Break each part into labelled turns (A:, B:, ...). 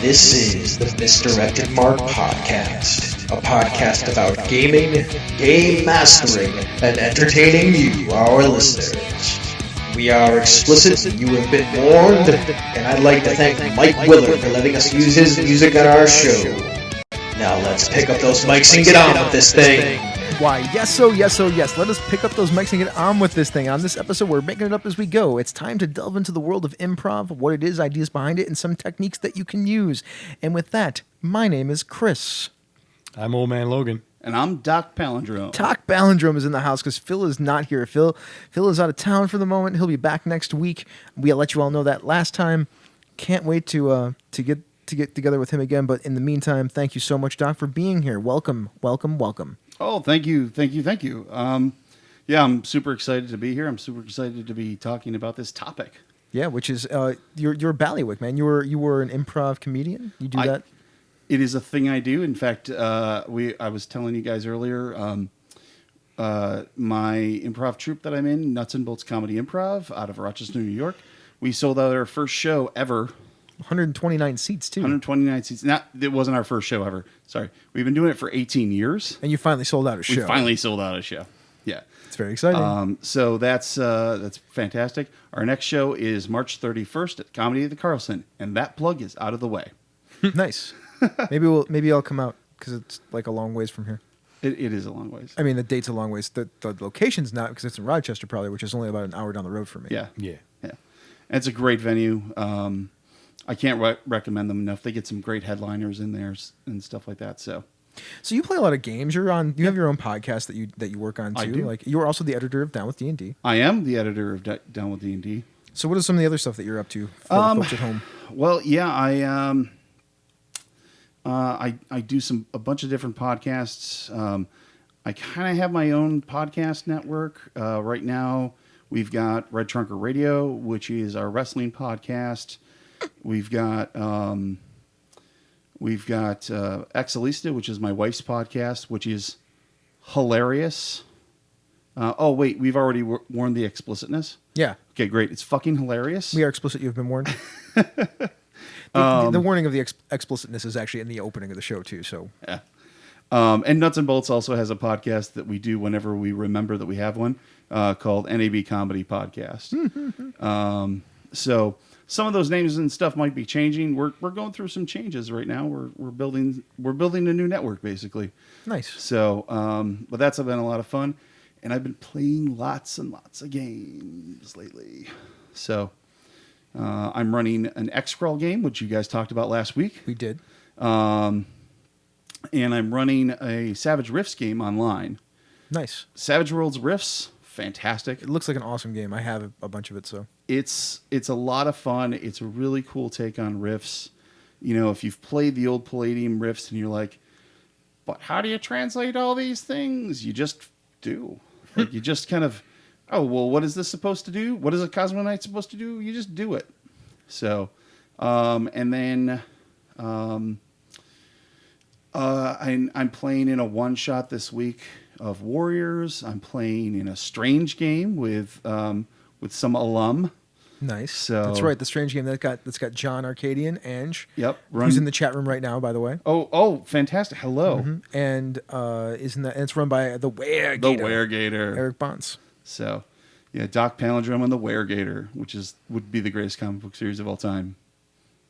A: This is the Misdirected Mark Podcast, a podcast about gaming, game mastering, and entertaining you, our listeners. We are explicit, and you have been warned, and I'd like to thank Mike Willard for letting us use his music on our show. Now let's pick up those mics and get on with this thing.
B: Why, yes, oh, yes, oh, yes. Let us pick up those mics and get on with this thing. On this episode, we're making it up as we go. It's time to delve into the world of improv, what it is, ideas behind it, and some techniques that you can use. And with that, my name is Chris.
C: I'm Old Man Logan.
D: And I'm Doc Palindrome.
B: Doc Palindrome is in the house because Phil is not here. Phil is out of town for the moment. He'll be back next week. We let you all know that last time. Can't wait to get together with him again. But in the meantime, thank you so much, Doc, for being here. Welcome.
D: Oh, thank you. Yeah, I'm super excited to be here. I'm super excited to be talking about this topic.
B: Yeah, which is you're a Ballywick, man. You were an improv comedian. You do that?
D: It is a thing I do. In fact, I was telling you guys earlier, my improv troupe that I'm in, Nuts and Bolts Comedy Improv, out of Rochester, New York. We sold out our first show ever.
B: 129 seats, too.
D: 129 seats. It wasn't our first show ever. Sorry. We've been doing it for 18 years.
B: And you finally sold out a show.
D: We finally sold out a show. Yeah.
B: It's very exciting.
D: So that's fantastic. Our next show is March 31st at Comedy at the Carlson, and that plug is out of the way.
B: Nice. Maybe I'll come out because it's like a long ways from here.
D: It is a long ways.
B: I mean, the date's a long ways. The location's not because it's in Rochester probably, which is only about an hour down the road for me.
D: Yeah. And it's a great venue. I can't recommend them enough. They get some great headliners in there and stuff like that. So
B: you play a lot of games. You have your own podcast that you work on too.
D: I do.
B: Like you are also the editor of Down with D&D.
D: I am the editor of Down with D&D.
B: So what are some of the other stuff that you're up to for the folks at home?
D: Well, yeah, I do a bunch of different podcasts. I kind of have my own podcast network right now. We've got Red Trunker Radio, which is our wrestling podcast. We've got Exalista, which is my wife's podcast, which is hilarious. Wait, we've already warned the explicitness?
B: Yeah.
D: Okay, great. It's fucking hilarious.
B: We are explicit. You've been warned. The warning of the explicitness is actually in the opening of the show too. So
D: yeah. And Nuts and Bolts also has a podcast that we do whenever we remember that we have one called NAB Comedy Podcast. So some of those names and stuff might be changing. We're going through some changes right now. We're building a new network basically.
B: Nice.
D: So, but that's been a lot of fun, and I've been playing lots and lots of games lately. So, I'm running an X-Crawl game, which you guys talked about last week.
B: We did.
D: And I'm running a Savage Rifts game online.
B: Nice. Savage
D: Worlds Rifts, fantastic.
B: It looks like an awesome game. I have a bunch of it, so.
D: It's a lot of fun. It's a really cool take on riffs. You know, if you've played the old Palladium riffs and you're like, but how do you translate all these things? You just do. Like you just kind of, oh, well, what is this supposed to do? What is a Cosmo Knight supposed to do? You just do it. So, and then I'm playing in a one-shot this week of Warriors. I'm playing in a Strange game with some alum.
B: Nice.
D: So
B: that's right. The Strange game that's got John Arcadian, Ange.
D: Yep.
B: Who's in the chat room right now, by the way.
D: Oh, fantastic! Hello.
B: Mm-hmm. And it's run by the Weregator.
D: The Weregator.
B: Eric Bonds.
D: So, yeah, Doc Palindrome and the Weregator, which would be the greatest comic book series of all time.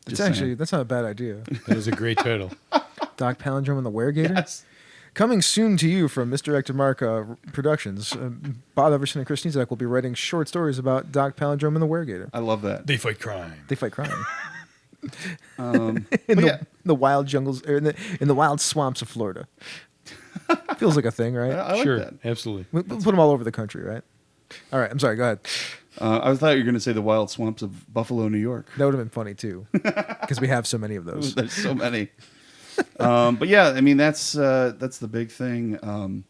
B: That's not a bad idea.
C: That is a great title.
B: Doc Palindrome and the Weregator.
D: Yes.
B: Coming soon to you from Misdirected Mark Productions, Bob Everson and Chris Nizak will be writing short stories about Doc Palindrome and the Weregator.
D: I love that.
C: They fight crime.
B: In the wild jungles, or in the wild swamps of Florida. Feels like a thing, right?
D: I like that.
C: Absolutely.
B: We'll put them all over the country, right? All right, I'm sorry, go ahead.
D: I thought you were going to say the wild swamps of Buffalo, New York.
B: That would have been funny, too, because we have so many of those.
D: There's so many. But yeah, I mean, that's the big thing. I'm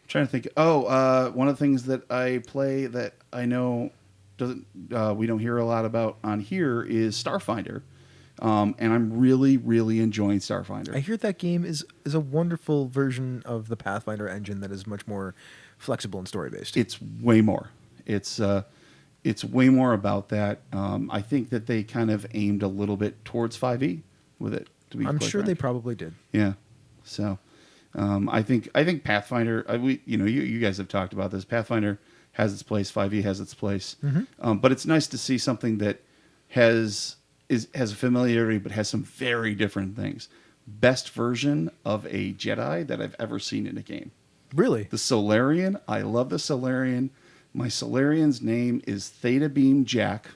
D: trying to think. One of the things that I play that I know we don't hear a lot about on here is Starfinder. And I'm really, really enjoying Starfinder.
B: I hear that game is a wonderful version of the Pathfinder engine that is much more flexible and story-based.
D: It's way more. It's way more about that. I think that they kind of aimed a little bit towards 5e. with it. To be
B: I'm
D: quite
B: sure they
D: frank.
B: probably did.
D: Yeah. So, I think Pathfinder. You guys have talked about this. Pathfinder has its place. 5e has its place. But it's nice to see something that has a familiarity, but has some very different things. Best version of a Jedi that I've ever seen in a game.
B: Really?
D: The Solarian. I love the Solarian. My Solarian's name is Theta Beam Jack.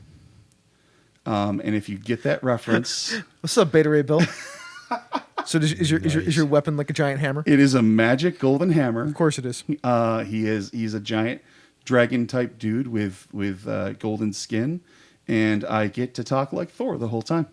D: And if you get that reference,
B: What's up, Beta Ray Bill? So is your weapon like a giant hammer?
D: it is a magic golden hammer.
B: Of course it is.
D: He's a giant dragon type dude with golden skin, and I get to talk like Thor the whole time.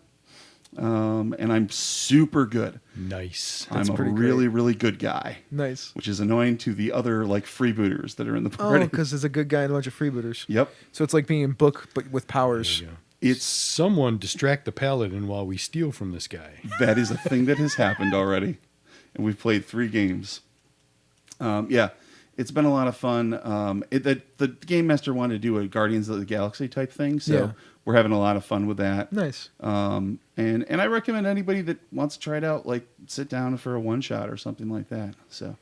D: And I'm super good.
C: Nice.
D: I'm a
B: pretty
D: really, really good guy.
B: Nice.
D: Which is annoying to the other like freebooters that are in the
B: Oh,
D: party.
B: because there's a good guy and a bunch of freebooters.
D: Yep.
B: So it's like being in book, but with powers.
C: There you go.
D: It's
C: Someone distract the paladin while we steal from this guy.
D: that is a thing that has happened already, and we've played 3 games. Yeah, it's been a lot of fun. The game master wanted to do a Guardians of the Galaxy type thing, so
B: Yeah.
D: we're having a lot of fun with that.
B: Nice.
D: And I recommend anybody that wants to try it out, like sit down for a one shot or something like that. So,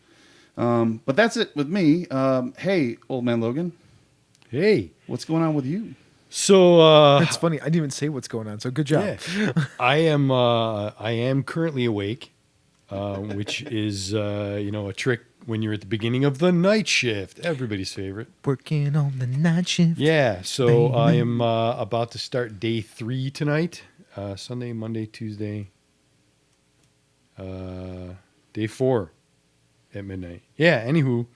D: but that's it with me. Hey, old man Logan,
C: Hey.
D: what's going on with you?
C: So
B: It's funny. I didn't even say what's going on. So good job.
C: yeah, I am currently awake, which is a trick when you're at the beginning of the night shift, everybody's favorite.
B: Working on the night shift.
C: Yeah, so I am about to start day 3 tonight. Sunday, Monday, Tuesday. Day 4 at midnight. Yeah, anywho,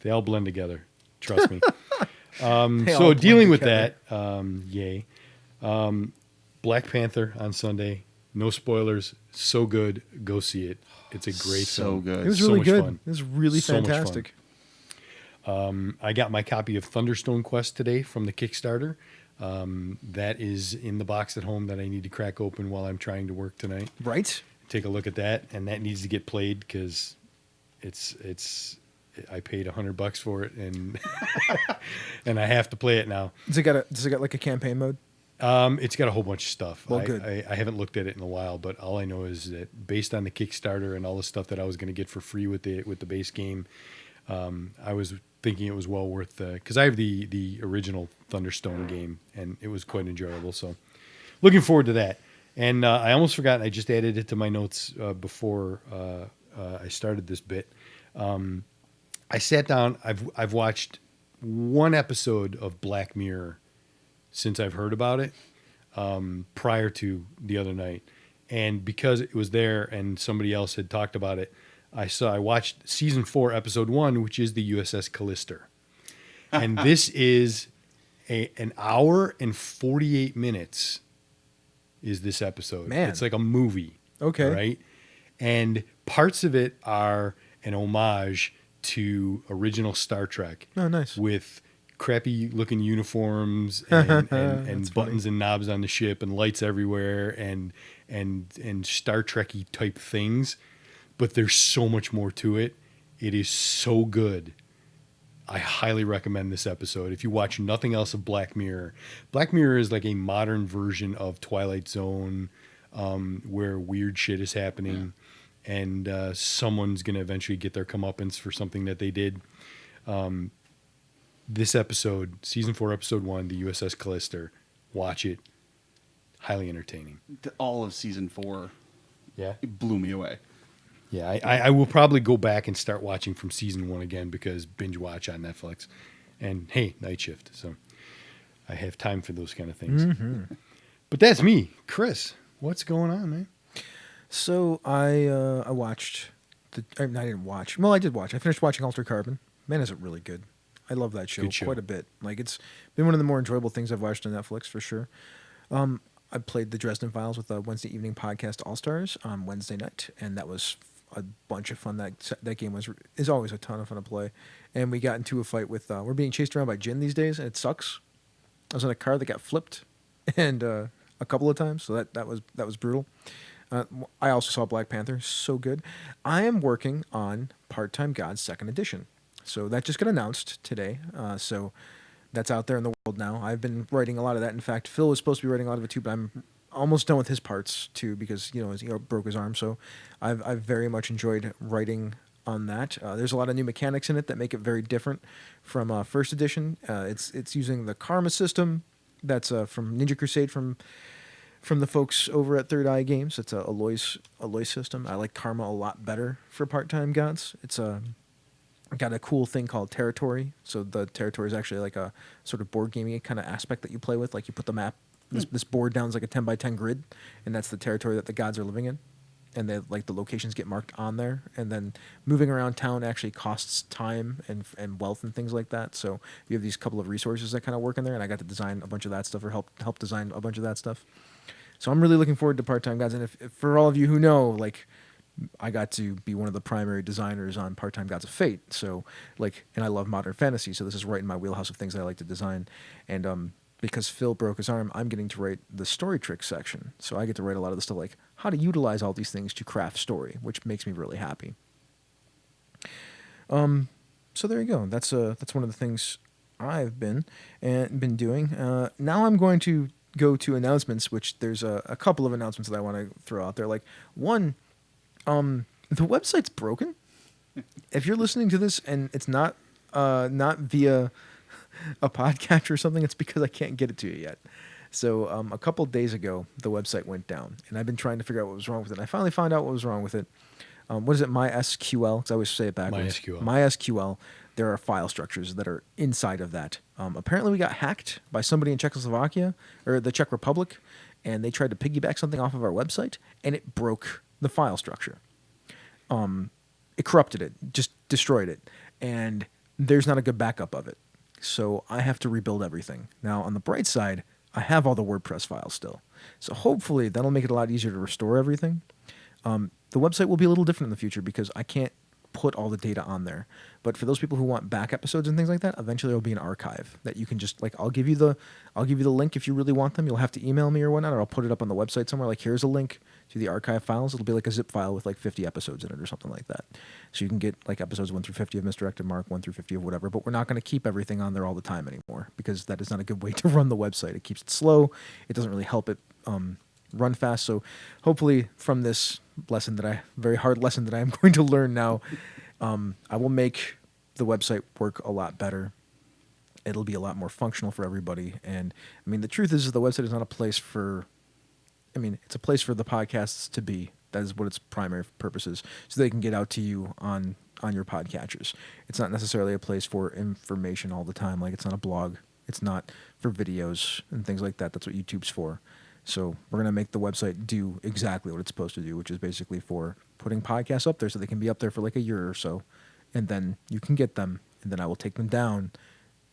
C: they all blend together. Trust me.
B: They all
C: So
B: blend
C: dealing with
B: together.
C: that, yay. Black Panther on Sunday. No spoilers. So good. Go see it. It's a great
D: So
C: film.
D: good.
B: It was
C: So
B: really
C: much
B: good.
C: fun.
B: It was really
C: So much fun.
B: fantastic.
C: I got my copy of Thunderstone Quest today from the Kickstarter. That is in the box at home that I need to crack open while I'm trying to work tonight.
B: Right?
C: Take a look at that, and that needs to get played because I paid $100 for it, and and I have to play it now.
B: Does it got like a campaign mode?
C: It's got a whole bunch of stuff.
B: Well, good.
C: I haven't looked at it in a while, but all I know is that based on the Kickstarter and all the stuff that I was going to get for free with the base game, I was thinking it was well worth because I have the original Thunderstone game, and it was quite enjoyable. So looking forward to that. And I almost forgot. I just added it to my notes before I started this bit. I sat down. I've watched one episode of Black Mirror since I've heard about it prior to the other night, and because it was there and somebody else had talked about it, I watched season 4, episode 1, which is the USS Callister, and this is an hour and 48 minutes. Is this episode?
B: Man.
C: It's like a movie.
B: Okay.
C: Right, and parts of it are an homage to original Star Trek.
B: Oh, nice.
C: With crappy looking uniforms and
B: That's
C: buttons and knobs on the ship and lights everywhere and Star Trek-y type things, but there's so much more to it. It is so good. I highly recommend this episode. If you watch nothing else of Black Mirror is like a modern version of Twilight Zone, where weird shit is happening, and someone's going to eventually get their comeuppance for something that they did. This episode, season 4, episode 1, the USS Callister, watch it. Highly entertaining.
D: All of season 4,
C: Yeah.
D: it blew me away.
C: Yeah, I will probably go back and start watching from season 1 again because binge watch on Netflix. And hey, night shift. So I have time for those kind of things.
B: Mm-hmm.
C: But that's me. Chris, what's going on, man?
B: So I watched I didn't watch. Well, I did watch. I finished watching Altered Carbon. Man, is it really good. I love that show,
C: Good show.
B: quite a bit. Like, it's been one of the more enjoyable things I've watched on Netflix for sure. I played the Dresden Files with the Wednesday evening podcast All Stars on Wednesday night, and that was a bunch of fun. That game is always a ton of fun to play. And we got into a fight with we're being chased around by Jinn these days, and it sucks. I was in a car that got flipped, and a couple of times, so that was brutal. I also saw Black Panther, so good. I am working on Part-Time God's second edition, so that just got announced today. So that's out there in the world now. I've been writing a lot of that. In fact, Phil was supposed to be writing a lot of it too, but I'm almost done with his parts too, because he broke his arm. So I've very much enjoyed writing on that. There's a lot of new mechanics in it that make it very different from first edition. It's using the karma system that's from Ninja Crusade from the folks over at Third Eye Games. It's a Aloy's system. I like karma a lot better for part-time gods. It's got a cool thing called territory. So the territory is actually like a sort of board gaming kind of aspect that you play with. Like you put the map, this board down is like a 10 by 10 grid, and that's the territory that the gods are living in. And the locations get marked on there, and then moving around town actually costs time and wealth and things like that. So you have these couple of resources that kind of work in there, and I got to design a bunch of that stuff, or help design a bunch of that stuff. So I'm really looking forward to Part-Time Gods, and if for all of you who know, like, I got to be one of the primary designers on Part-Time Gods of Fate. So and I love modern fantasy, so this is right in my wheelhouse of things that I like to design. And because Phil broke his arm, I'm getting to write the story trick section. So I get to write a lot of the stuff like how to utilize all these things to craft story, which makes me really happy. So there you go. That's one of the things I've been doing. Now I'm going to go to announcements, which there's a couple of announcements that I want to throw out there. Like one, the website's broken. If you're listening to this and it's not via a podcast or something, it's because I can't get it to you yet. So a couple days ago, the website went down, and I've been trying to figure out what was wrong with it. And I finally found out what was wrong with it. What is it? MySQL, because I always say it backwards. MySQL. There are file structures that are inside of that. Apparently, we got hacked by somebody in Czechoslovakia or the Czech Republic, and they tried to piggyback something off of our website, and it broke the file structure. It corrupted it, just destroyed it, and there's not a good backup of it. So I have to rebuild everything. Now, on the bright side, I have all the WordPress files still. So hopefully that'll make it a lot easier to restore everything. The website will be a little different in the future because I can't put all the data on there. But for those people who want back episodes and things like that, eventually there'll be an archive that you can just I'll give you the link if you really want them. You'll have to email me or whatnot, or I'll put it up on the website somewhere. Like, here's a link to the archive files. It'll be like a zip file with like 50 episodes in it or something like that. So you can get like episodes 1 through 50 of Misdirected Mark, 1 through 50 of whatever. But we're not going to keep everything on there all the time anymore because that is not a good way to run the website. It keeps it slow. It doesn't really help it run fast. So hopefully from this very hard lesson that I am going to learn now, I will make the website work a lot better. It'll be a lot more functional for everybody. And I mean, the truth is the website is not a place it's a place for the podcasts to be. That is what its primary purpose is, so they can get out to you on your podcatchers. It's not necessarily a place for information all the time. Like, it's not a blog. It's not for videos and things like that. That's what YouTube's for. So we're going to make the website do exactly what it's supposed to do, which is basically for putting podcasts up there so they can be up there for like a year or so. And then you can get them, and then I will take them down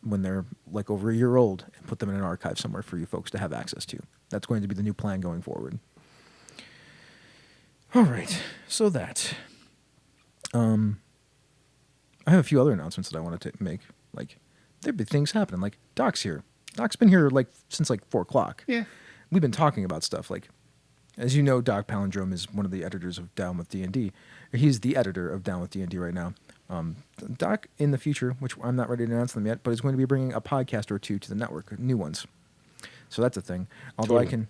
B: when they're like over a year old and put them in an archive somewhere for you folks to have access to. That's going to be the new plan going forward. All right, so that. I have a few other announcements that I wanted to make. Like, there'd be things happening. Like, Doc's here. Doc's been here like since like 4 o'clock.
D: Yeah.
B: We've been talking about stuff. Like, as you know, Doc Palindrome is one of the editors of Down with D&D. He's the editor of Down with D&D right now. Doc, in the future, which I'm not ready to announce them yet, but is going to be bringing a podcast or two to the network, new ones. So that's a thing. Although
C: totally.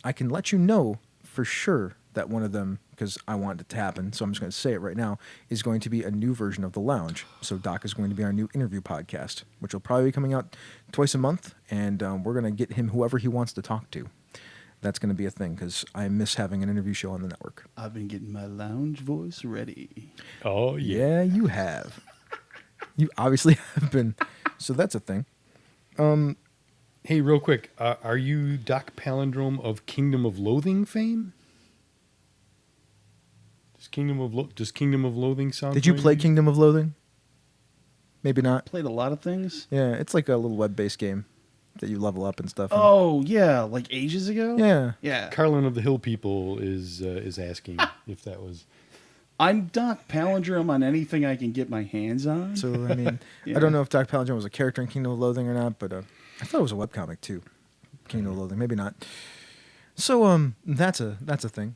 B: I can let you know for sure that one of them, because I want it to happen, so I'm just going to say it right now, is going to be a new version of The Lounge. So Doc is going to be our new interview podcast, which will probably be coming out twice a month, and we're going to get him whoever he wants to talk to. That's going to be a thing, because I miss having an interview show on the network.
D: I've been getting my lounge voice ready.
C: Oh, yeah.
B: Yeah, you have. You obviously have been. So that's a thing.
C: Hey, real quick, are you Doc Palindrome of Kingdom of Loathing fame? Does Kingdom of Loathing sound?
B: Did you
C: familiar?
B: play Kingdom of Loathing? Maybe not.
D: Played a lot of things.
B: Yeah, it's like a little web-based game that you level up and stuff.
D: Oh, yeah, like ages ago?
B: Yeah.
D: Yeah.
C: Carlin of the Hill People is asking if that was.
D: I'm Doc Palindrome on anything I can get my hands on.
B: So, I mean,
D: Yeah.
B: I don't know if Doc Palindrome was a character in Kingdom of Loathing or not, but I thought it was a webcomic too. Kingdom of Loathing, maybe not. So, that's a thing.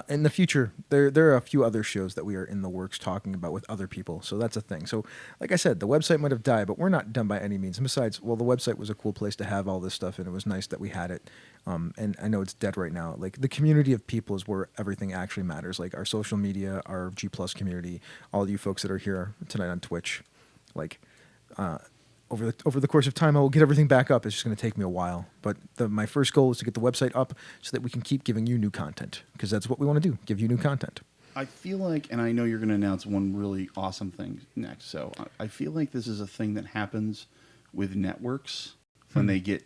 B: In the future, there are a few other shows that we are in the works talking about with other people, so that's a thing. So, like I said, the website might have died, but we're not done by any means. And besides, well, the website was a cool place to have all this stuff, and it was nice that we had it. And I know it's dead right now. Like the community of people is where everything actually matters. Like our social media, our G Plus community, all you folks that are here tonight on Twitch. Like over the course of time, I will get everything back up. It's just going to take me a while. But my first goal is to get the website up so that we can keep giving you new content, because that's what we want to do, give you new content.
D: I feel like, and I know you're going to announce one really awesome thing next, so I feel like this is a thing that happens with networks when they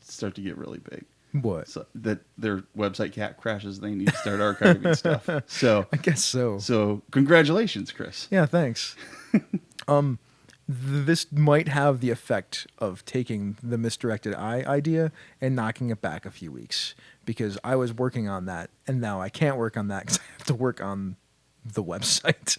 D: start to get really big.
B: What?
D: So that their website crashes, they need to start archiving stuff. So
B: I guess so.
D: So congratulations, Chris.
B: Yeah, thanks. This might have the effect of taking the misdirected eye idea and knocking it back a few weeks, because I was working on that and now I can't work on that because I have to work on the website.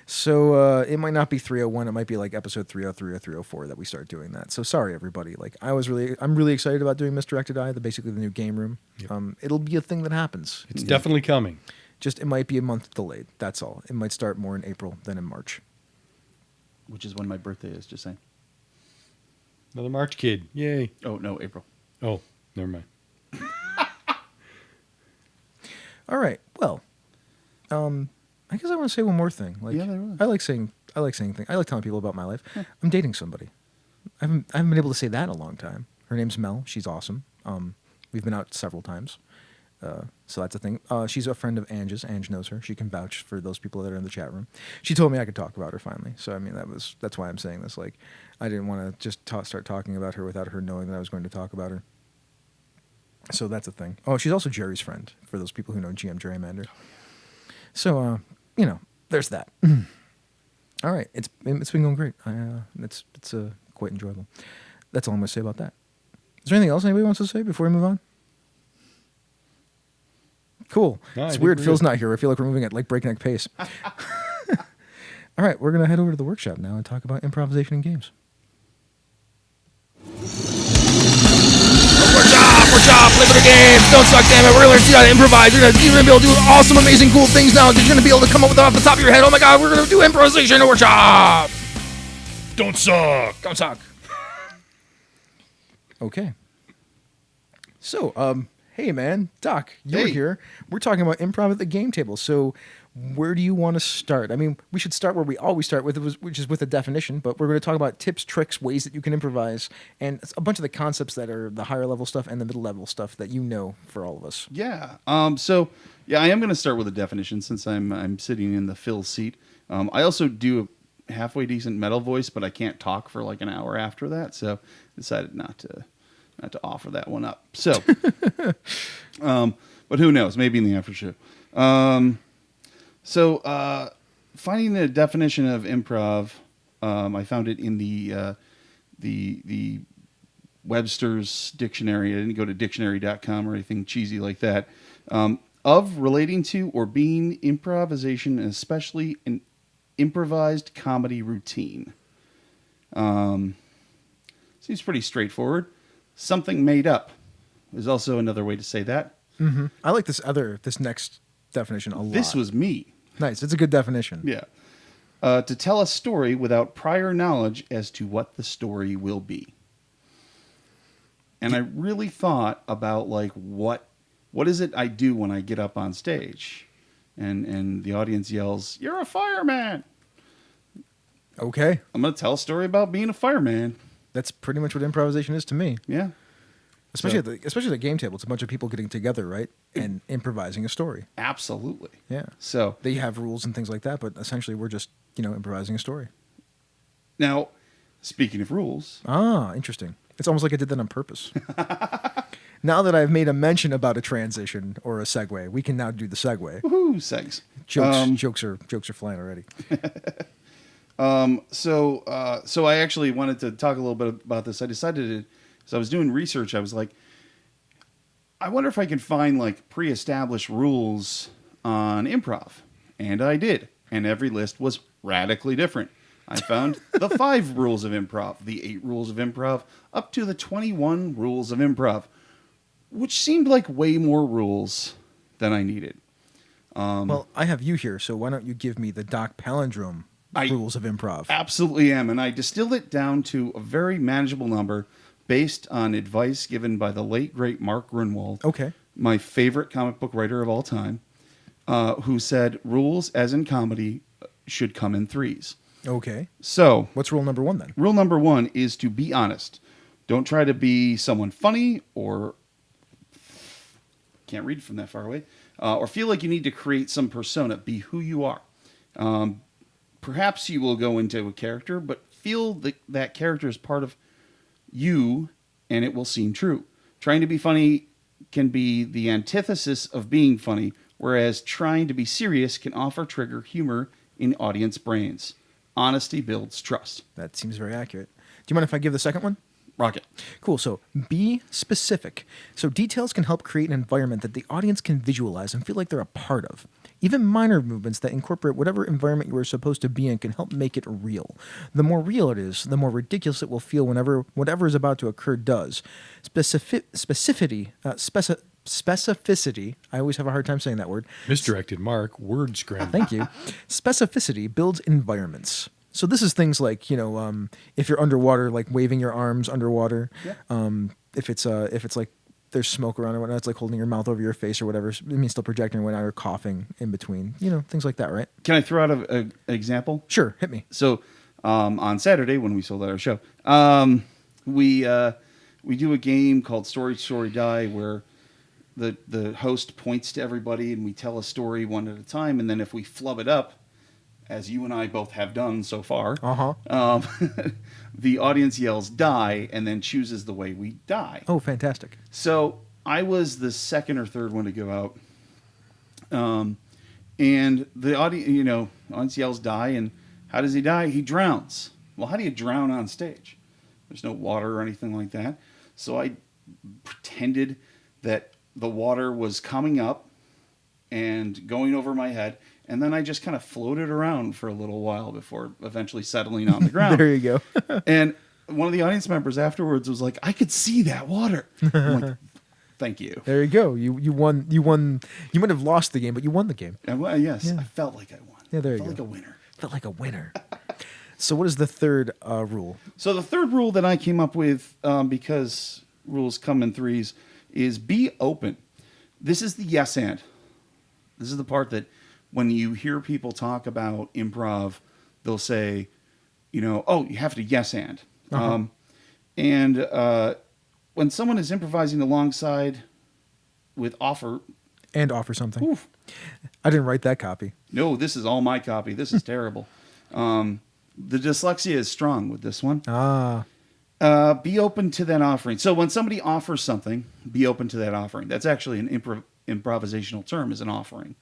B: So it might not be 301. It might be like episode 303 or 304 that we start doing that. So sorry, everybody. Like I'm really excited about doing Misdirected Eye, basically the new game room. Yep. It'll be a thing that happens.
C: It's definitely coming.
B: Just it might be a month delayed. That's all. It might start more in April than in March.
D: Which is when my birthday is, just saying.
C: Another March kid. Yay.
D: Oh, no, April.
C: Oh, never mind.
B: All right. Well, I guess I want to say one more thing. Like,
D: yeah, there was.
B: I like saying things. I like telling people about my life. I'm dating somebody. I haven't been able to say that in a long time. Her name's Mel. She's awesome. We've been out several times. So that's a thing. She's a friend of Ange's. Ange knows her. She can vouch for those people that are in the chat room. She told me I could talk about her finally. So I mean, that's why I'm saying this. Like, I didn't want to just start talking about her without her knowing that I was going to talk about her. So that's a thing. Oh, she's also Jerry's friend, for those people who know GM Gerrymander. So there's that. All right, it's been going great. It's quite enjoyable. That's all I'm going to say about that. Is there anything else anybody wants to say before we move on? Cool. No, it's weird. Phil's not here. I feel like we're moving at like breakneck pace. All right, we're going to head over to the workshop now and talk about improvisation in games. Workshop, play better games. Don't suck, damn it. We're going to learn how to improvise. You're going to be able to do awesome, amazing, cool things now. You're going to be able to come up with it off the top of your head. Oh my God, we're going to do improvisation in a workshop.
C: Don't suck.
B: Don't suck. Okay. So, hey man, Doc, you're here. We're talking about improv at the game table. So where do you want to start? I mean, we should start where we always start with, which is with a definition, but we're going to talk about tips, tricks, ways that you can improvise, and a bunch of the concepts that are the higher level stuff and the middle level stuff that you know for all of us.
D: Yeah. So I am going to start with a definition since I'm sitting in the Phil seat. I also do a halfway decent metal voice, but I can't talk for like an hour after that, so I decided not to offer that one up. So, but who knows? Maybe in the after show. So finding the definition of improv, I found it in the Webster's dictionary. I didn't go to dictionary.com or anything cheesy like that. Of relating to or being improvisation, and especially an improvised comedy routine. Seems pretty straightforward. Something made up is also another way to say that.
B: Mm-hmm. I like this next definition a lot.
D: This was me.
B: Nice. It's a good definition.
D: Yeah. To tell a story without prior knowledge as to what the story will be. And I really thought about like what is it I do when I get up on stage and the audience yells, "You're a fireman."
B: Okay.
D: I'm going to tell a story about being a fireman.
B: That's pretty much what improvisation is to me.
D: Yeah.
B: Especially at the game table. It's a bunch of people getting together, right? And improvising a story.
D: Absolutely.
B: Yeah.
D: So
B: they have rules and things like that, but essentially we're just, improvising a story.
D: Now, speaking of rules.
B: Ah, interesting. It's almost like I did that on purpose. Now that I've made a mention about a transition or a segue, we can now do the segue.
D: Woohoo, segs.
B: Jokes are flying already.
D: So I actually wanted to talk a little bit about this. I decided as I was doing research, I was like, I wonder if I can find like pre-established rules on improv. And I did. And every list was radically different. I found the 5 rules of improv, the 8 rules of improv, up to the 21 rules of improv, which seemed like way more rules than I needed.
B: Well, I have you here, so why don't you give me the Doc Palindrome rules of improv?
D: Absolutely am. And I distilled it down to a very manageable number, based on advice given by the late, great Mark Grunwald,
B: Okay.
D: my favorite comic book writer of all time, who said rules, as in comedy, should come in threes.
B: Okay.
D: So,
B: What's rule number 1 then?
D: rule number 1 is to be honest. Don't try to be someone funny or can't read from that far away, or feel like you need to create some persona. Be who you are. Perhaps you will go into a character, but feel that that character is part of you, and it will seem true. Trying to be funny can be the antithesis of being funny, whereas trying to be serious can often trigger humor in audience brains. Honesty builds trust.
B: That seems very accurate. Do you mind if I give the second one?
D: Rocket.
B: Cool. So be specific. So details can help create an environment that the audience can visualize and feel like they're a part of. Even minor movements that incorporate whatever environment you are supposed to be in can help make it real. The more real it is, the more ridiculous it will feel whenever whatever is about to occur does. Specificity. I always have a hard time saying that word.
C: Misdirected Mark, word scramble.
B: Thank you. Specificity builds environments. So this is things like, if you're underwater, like waving your arms underwater.
D: Yeah.
B: If it's like there's smoke around or whatnot, it's like holding your mouth over your face or whatever. It means still projecting or whatnot, or coughing in between. Things like that, right?
D: Can I throw out an example?
B: Sure, hit me.
D: So on Saturday when we sold out our show, we do a game called Story Die, where the host points to everybody and we tell a story one at a time, and then if we flub it up, as you and I both have done so far, the audience yells "die" and then chooses the way we die.
B: Oh, fantastic!
D: So I was the second or third one to go out, and the audience yells "die," and how does he die? He drowns. Well, how do you drown on stage? There's no water or anything like that. So I pretended that the water was coming up and going over my head, and then I just kind of floated around for a little while before eventually settling on the ground.
B: There you go.
D: And one of the audience members afterwards was like, "I could see that water." I'm like, "Thank you."
B: There you go. You won. You might have lost the game, but you won the game.
D: And, well, yes,
B: Yeah.
D: I felt like I won.
B: Yeah, there you
D: felt
B: go.
D: like a winner.
B: Felt like a winner. So what is the third rule?
D: So the third rule that I came up with, because rules come in threes, is be open. This is the yes and. This is the part that when you hear people talk about improv, they'll say, "Oh, you have to yes and."
B: Uh-huh.
D: When someone is improvising alongside with offer,
B: something.
D: oof,
B: I didn't write that copy.
D: no, this is all my copy. This is terrible. The dyslexia is strong with this one. Be open to that offering. So when somebody offers something, be open to that offering. That's actually an improvisational term, is an offering.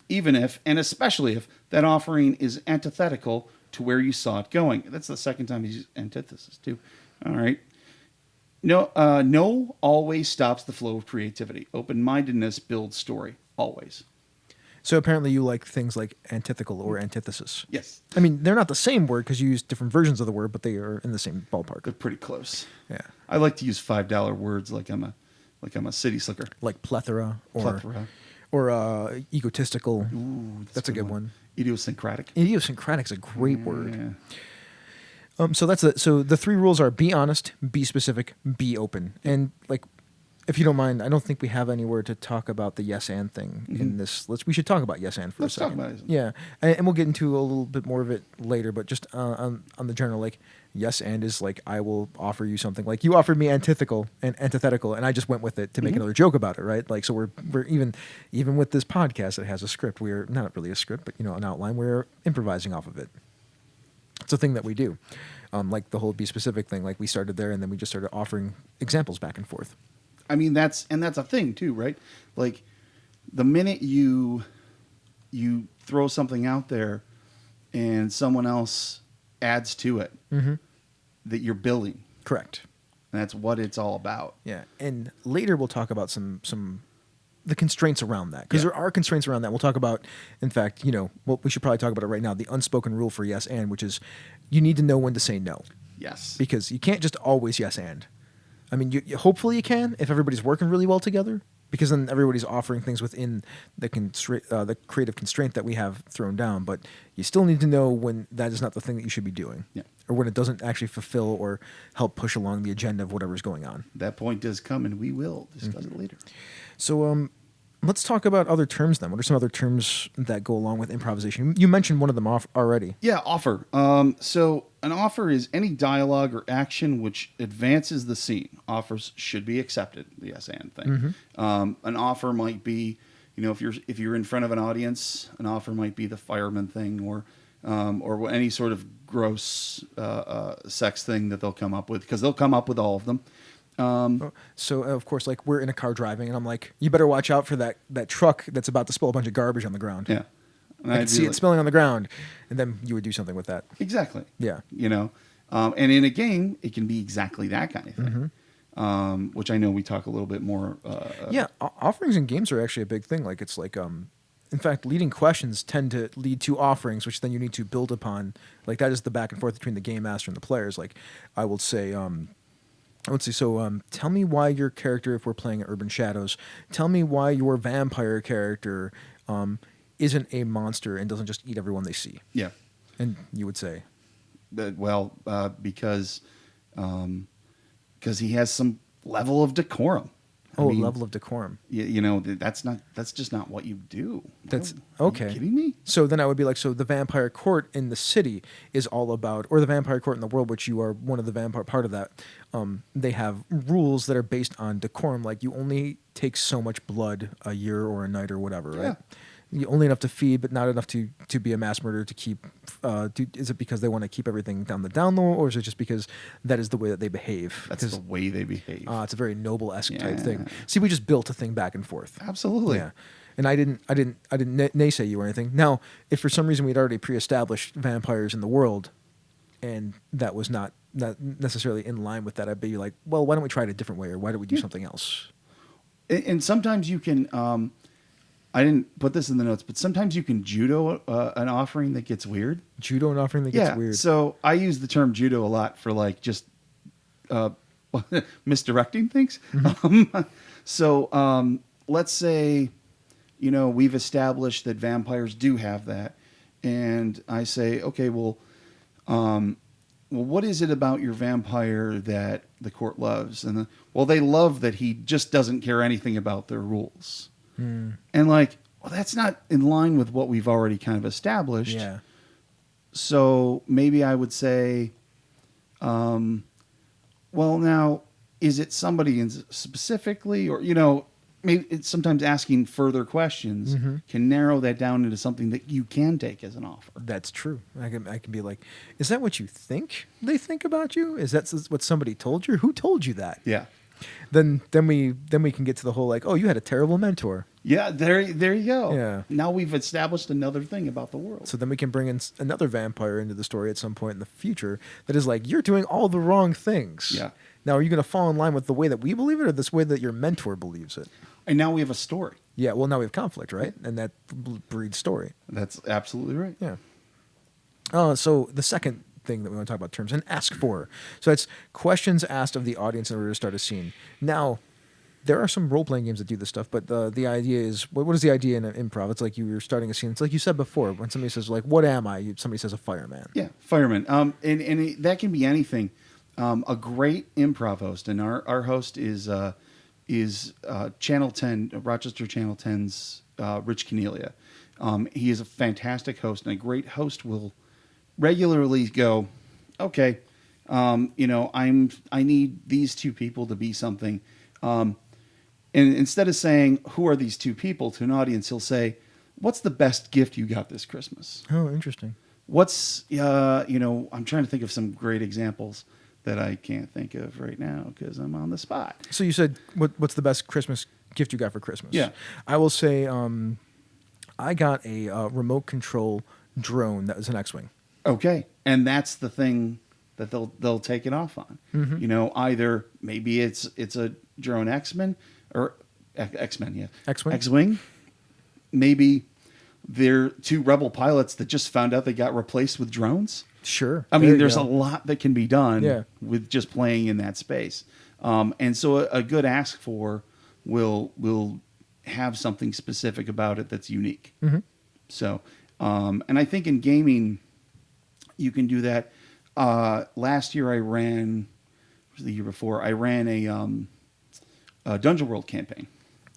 D: Even if, and especially if, that offering is antithetical to where you saw it going. That's the second time he's used antithesis too. All right. No always stops the flow of creativity. Open-mindedness builds story, always.
B: So apparently you like things like antithetical or antithesis.
D: Yes.
B: I mean, they're not the same word because you use different versions of the word, but they are in the same ballpark.
D: They're pretty close.
B: Yeah.
D: I like to use $5 words like I'm a city slicker.
B: Like plethora or
D: Plethora.
B: or egotistical.
D: Ooh,
B: That's a good one.
D: Idiosyncratic.
B: Idiosyncratic is a great word.
D: Yeah.
B: So the three rules are: be honest, be specific, be open. And like, if you don't mind, I don't think we have anywhere to talk about the yes and thing in this. We should talk about yes and for
D: Let's
B: a
D: talk
B: second.
D: about it.
B: Yeah, and we'll get into a little bit more of it later. But just on the general, like, yes and is like, I will offer you something. Like, you offered me antithetical, and I just went with it to make another joke about it, right? Like, so we're even with this podcast, it has a script. We're not really a script, but an outline. We're improvising off of it. It's a thing that we do. Like the whole be specific thing. Like, we started there, and then we just started offering examples back and forth.
D: I mean, that's a thing too, right? Like, the minute you throw something out there and someone else adds to it, that you're building.
B: Correct.
D: And that's what it's all about.
B: Yeah, and later we'll talk about some the constraints around that, because there are constraints around that. We'll talk about, in fact, we should probably talk about it right now. The unspoken rule for yes and, which is you need to know when to say no,
D: Yes.
B: because you can't just always yes and. I mean, hopefully you can if everybody's working really well together, because then everybody's offering things within the the creative constraint that we have thrown down. But you still need to know when that is not the thing that you should be doing,
D: Yeah.
B: or when it doesn't actually fulfill or help push along the agenda of whatever's going on.
D: That point does come, and we will discuss it later.
B: So, let's talk about other terms then. What are some other terms that go along with improvisation? You mentioned one of them off already.
D: Yeah, offer. So an offer is any dialogue or action which advances the scene. Offers should be accepted. The yes and thing. An offer might be, if you're in front of an audience, an offer might be the fireman thing, or any sort of gross sex thing that they'll come up with, because they'll come up with all of them.
B: So of course, like we're in a car driving, and I'm like, you better watch out for that truck that's about to spill a bunch of garbage on the ground.
D: Yeah. And
B: I can see it spilling on the ground, and then you would do something with that.
D: Exactly.
B: Yeah.
D: And in a game, it can be exactly that kind of thing, which I know we talk a little bit more.
B: Offerings in games are actually a big thing. Like it's like, in fact, leading questions tend to lead to offerings, which then you need to build upon. Like that is the back and forth between the game master and the players. Like I would say, so tell me why your character, if we're playing Urban Shadows, tell me why your vampire character isn't a monster and doesn't just eat everyone they see.
D: Yeah.
B: And you would say?
D: Because he has some level of decorum.
B: Level of decorum.
D: That's just not what you do.
B: That's
D: okay. Are you kidding me?
B: So then I would be like, so the vampire court in the city is all about, or the vampire court in the world, which you are one of the vampire part of that. They have rules that are based on decorum. Like you only take so much blood a year or a night or whatever, right?
D: Yeah.
B: Only enough to feed, but not enough to be a mass murderer to keep. Is it because they want to keep everything down low, or is it just because that is the way that they behave?
D: That's the way they behave.
B: It's a very noble-esque type thing. See, we just built a thing back and forth.
D: Absolutely.
B: Yeah. And I didn't naysay you or anything. Now, if for some reason we'd already pre-established vampires in the world, and that was not necessarily in line with that, I'd be like, well, why don't we try it a different way, or why don't we do something else?
D: And sometimes you can. I didn't put this in the notes, but sometimes you can judo an offering that gets weird.
B: Judo an offering that gets weird.
D: So I use the term judo a lot for like just misdirecting things. So let's say, we've established that vampires do have that, and I say, okay, well, what is it about your vampire that the court loves? And they love that he just doesn't care anything about their rules. And that's not in line with what we've already kind of established.
B: Yeah. So
D: maybe I would say, now, is it somebody specifically, or, maybe it's sometimes asking further questions can narrow that down into something that you can take as an offer.
B: That's true. I can be like, is that what you think they think about you? Is that what somebody told you? Who told you that?
D: Yeah.
B: Then we can get to the whole like, oh, you had a terrible mentor.
D: Yeah, there you go.
B: Yeah.
D: Now we've established another thing about the world.
B: So then we can bring in another vampire into the story at some point in the future that is like, you're doing all the wrong things.
D: Yeah.
B: Now, are you going to fall in line with the way that we believe it, or this way that your mentor believes it?
D: And now we have a story.
B: Yeah. Well, now we have conflict, right? And that breeds story.
D: That's absolutely right.
B: Yeah. So the second thing that we want to talk about terms and ask for. So it's questions asked of the audience in order to start a scene. Now, there are some role-playing games that do this stuff, but the idea is, what is the idea in improv? It's like you were starting a scene. It's like you said before, when somebody says, like, what am I? Somebody says a fireman.
D: Yeah, fireman. And that can be anything. A great improv host, and our host is Channel 10, Rochester Channel 10's Rich Cornelia. He is a fantastic host, and a great host will regularly go, okay, I need these two people to be something. And instead of saying, who are these two people to an audience, he'll say, what's the best gift you got this Christmas?
B: Oh, interesting.
D: What's, I'm trying to think of some great examples that I can't think of right now because I'm on the spot.
B: So you said, what's the best Christmas gift you got for Christmas?
D: Yeah.
B: I will say, I got a remote control drone that was an X-Wing.
D: Okay. And that's the thing that they'll take it off on. Either maybe it's a drone X-Men or X-Men, yeah.
B: X-Wing.
D: X-Wing. Maybe they're two rebel pilots that just found out they got replaced with drones.
B: Sure.
D: I mean, there's a lot that can be done
B: Yeah.
D: with just playing in that space. And so a good ask for will have something specific about it that's unique.
B: Mhm.
D: So, and I think in gaming, you can do that. Last year I ran, the year before, I ran a Dungeon World campaign.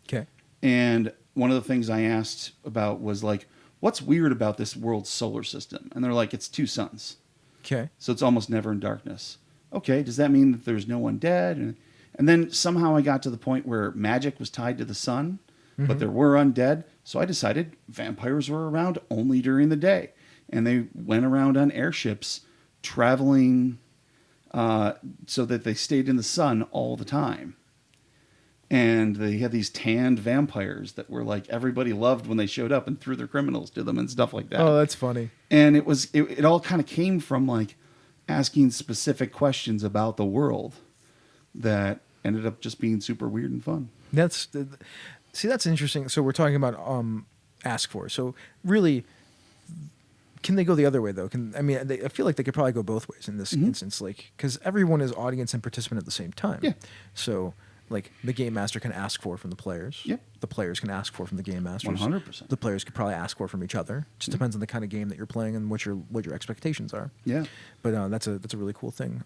B: Okay.
D: And one of the things I asked about was like, what's weird about this world's solar system? And they're like, it's two suns.
B: Okay.
D: So it's almost never in darkness. Okay, does that mean that there's no undead? And then somehow I got to the point where magic was tied to the sun, but there were undead. So I decided vampires were around only during the day. And they went around on airships traveling so that they stayed in the sun all the time. And they had these tanned vampires that were like everybody loved when they showed up and threw their criminals to them and stuff like that.
B: Oh, that's funny.
D: And it all kind of came from like asking specific questions about the world that ended up just being super weird and fun.
B: That's interesting. So we're talking about ask for. So really, can they go the other way though? I feel like they could probably go both ways in this instance, like because everyone is audience and participant at the same time.
D: Yeah.
B: So like the game master can ask for from the players.
D: Yep.
B: The players can ask for from the game masters.
D: 100%.
B: The players could probably ask for from each other. Just depends on the kind of game that you're playing and what your expectations are.
D: Yeah.
B: But that's a really cool thing.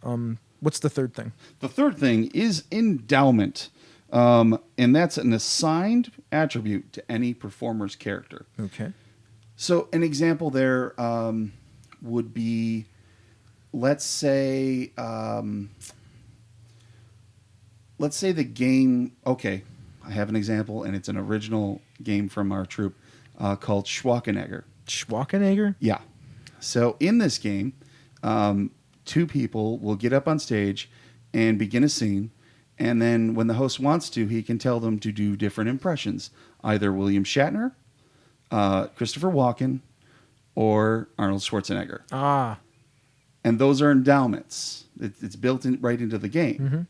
B: What's the third thing?
D: The third thing is endowment. And that's an assigned attribute to any performer's character.
B: Okay.
D: So an example there would be, let's say the game. Okay, I have an example, and it's an original game from our troupe called Schwarzenegger.
B: Schwarzenegger?
D: Yeah. So in this game, two people will get up on stage and begin a scene, and then when the host wants to, he can tell them to do different impressions, either William Shatner, Christopher Walken, or Arnold Schwarzenegger.
B: Ah.
D: And those are endowments. It's built in right into the game.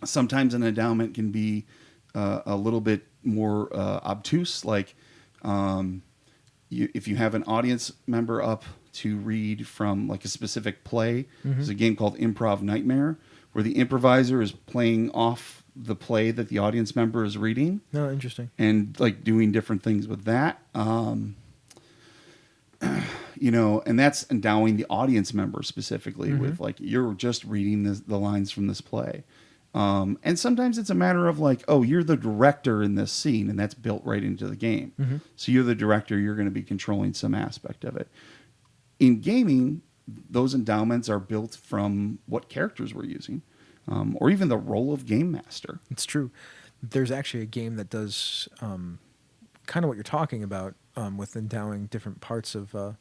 D: Sometimes an endowment can be a little bit more obtuse, like if you have an audience member up to read from like a specific play. There's a game called Improv Nightmare where the improviser is playing off the play that the audience member is reading.
B: No, interesting.
D: And like doing different things with that. And that's endowing the audience member specifically with like, you're just reading the lines from this play. And sometimes it's a matter of like, oh, you're the director in this scene, and that's built right into the game. So you're the director, you're going to be controlling some aspect of it. In gaming, those endowments are built from what characters we're using, or even the role of game master.
B: It's true. There's actually a game that does kind of what you're talking about with endowing different parts of a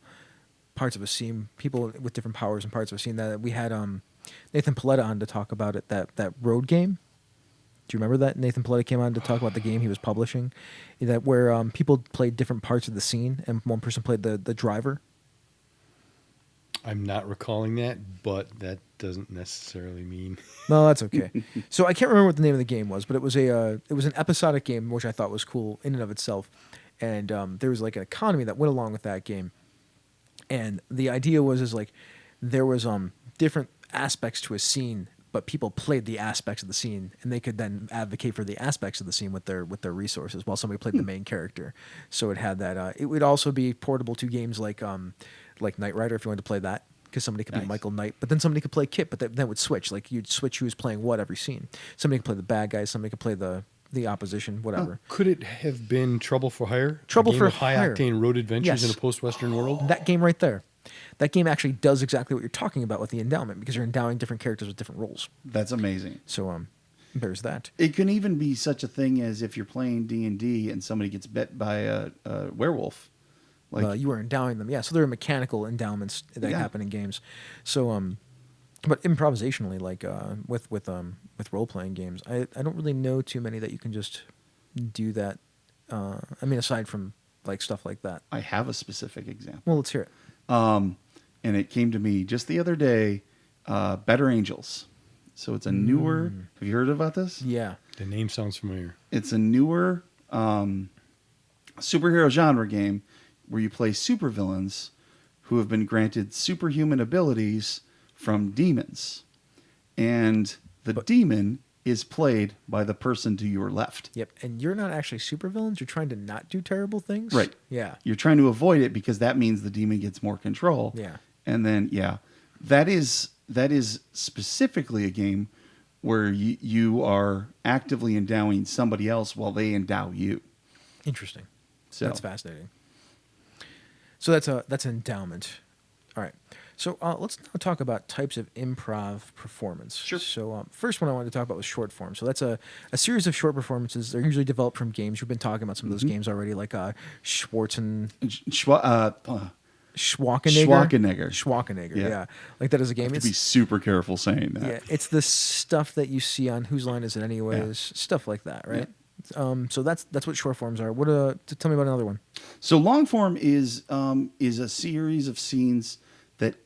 B: scene, people with different powers and parts of a scene. That we had Nathan Paletta on to talk about it. That road game. Do you remember that? Nathan Paletta came on to talk about the game he was publishing, that where people played different parts of the scene, and one person played the driver.
C: I'm not recalling that, but that doesn't necessarily mean.
B: No, that's okay. So I can't remember what the name of the game was, but it was an episodic game, which I thought was cool in and of itself. And there was like an economy that went along with that game. And the idea was like there was different aspects to a scene, but people played the aspects of the scene, and they could then advocate for the aspects of the scene with their resources while somebody played the main character. So it had that. It would also be portable to games like Knight Rider if you wanted to play that, because somebody could be Michael Knight, but then somebody could play Kit, but that would switch. Like you'd switch who's playing what every scene. Somebody could play the bad guy, somebody could play the opposition, whatever.
C: Could it have been Trouble for Hire?
B: Trouble for
C: high
B: Hire.
C: octane road adventures
B: Yes.
C: in a post-Western world?
B: That game right there. That game actually does exactly what you're talking about with the endowment, because you're endowing different characters with different roles.
D: That's amazing.
B: So there's that.
D: It can even be such a thing as if you're playing D&D and somebody gets bit by a werewolf. Like
B: You are endowing them. Yeah, so there are mechanical endowments that happen in games. So but improvisationally, like with role playing games, I don't really know too many that you can just do that. Aside from like stuff like that.
D: I have a specific example.
B: Well, let's hear it.
D: And it came to me just the other day, Better Angels. So it's a newer, have you heard about this?
B: Yeah.
C: The name sounds familiar.
D: It's a newer superhero genre game where you play supervillains who have been granted superhuman abilities from demons. And the demon is played by the person to your left.
B: Yep. And you're not actually supervillains. You're trying to not do terrible things.
D: Right.
B: Yeah.
D: You're trying to avoid it because that means the demon gets more control.
B: Yeah.
D: And then, that is specifically a game where you are actively endowing somebody else while they endow you.
B: Interesting.
D: So
B: That's fascinating. So that's an endowment. All right. So let's now talk about types of improv performance.
D: Sure.
B: So first one I wanted to talk about was short form. So that's a series of short performances. They're usually developed from games. We've been talking about some of those games already, like Schwarzenegger. Yeah. Like that is a game.
D: You have to be super careful saying that.
B: Yeah, it's the stuff that you see on Whose Line Is It Anyways? Stuff like that, right? Yeah. So that's what short forms are. What? Tell me about another one.
D: So long form is a series of scenes that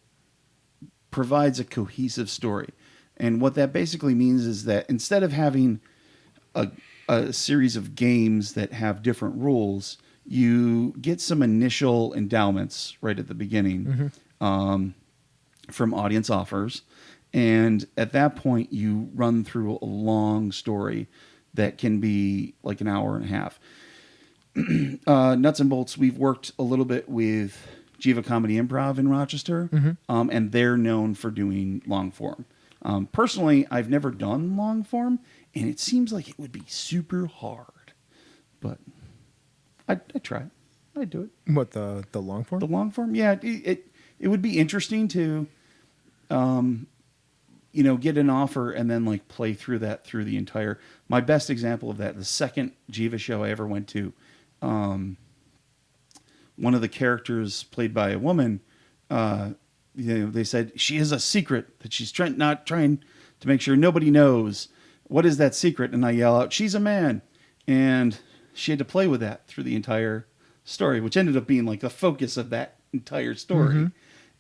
D: provides a cohesive story, and what that basically means is that instead of having a series of games that have different rules, you get some initial endowments right at the beginning from audience offers, and at that point you run through a long story that can be like an hour and a half. Nuts and bolts, we've worked a little bit with Jiva Comedy Improv in Rochester, and they're known for doing long form. Personally, I've never done long form, and it seems like it would be super hard, but I'd try it. I'd do it.
B: What, the long form?
D: The long form, yeah, it would be interesting to, get an offer and then like play through the entire. My best example of that, the second Jiva show I ever went to, one of the characters played by a woman, they said she has a secret that she's not trying to make sure nobody knows. What is that secret? And I yell out, "She's a man," and she had to play with that through the entire story, which ended up being like the focus of that entire story.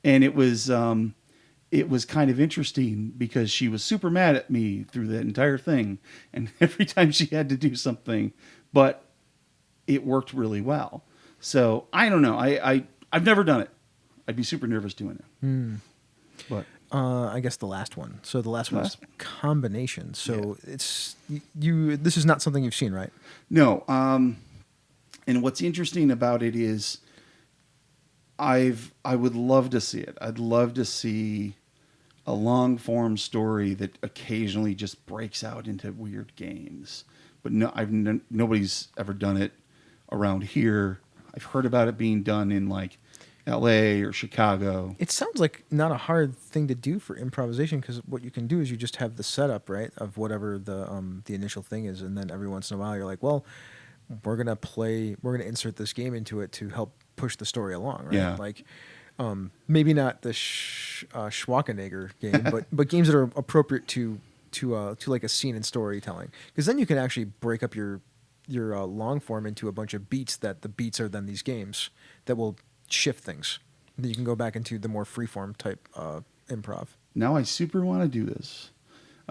D: And it was kind of interesting because she was super mad at me through that entire thing, and every time she had to do something, but it worked really well. So I don't know. I've never done it. I'd be super nervous doing it. But
B: I guess the last one. So the last one is combination. So it's you. This is not something you've seen, right?
D: No. And what's interesting about it is, I would love to see it. I'd love to see a long form story that occasionally just breaks out into weird games. But no, nobody's ever done it around here. I've heard about it being done in like LA or Chicago.
B: It sounds like not a hard thing to do for improvisation, because what you can do is you just have the setup, right, of whatever the initial thing is, and then every once in a while you're like, well, we're gonna insert this game into it to help push the story along, right?
D: Yeah.
B: Like maybe not the Schwarzenegger game, but games that are appropriate to like a scene in storytelling, because then you can actually break up your long form into a bunch of beats, that the beats are then these games that will shift things. And then you can go back into the more freeform type improv.
D: Now I super want to do this.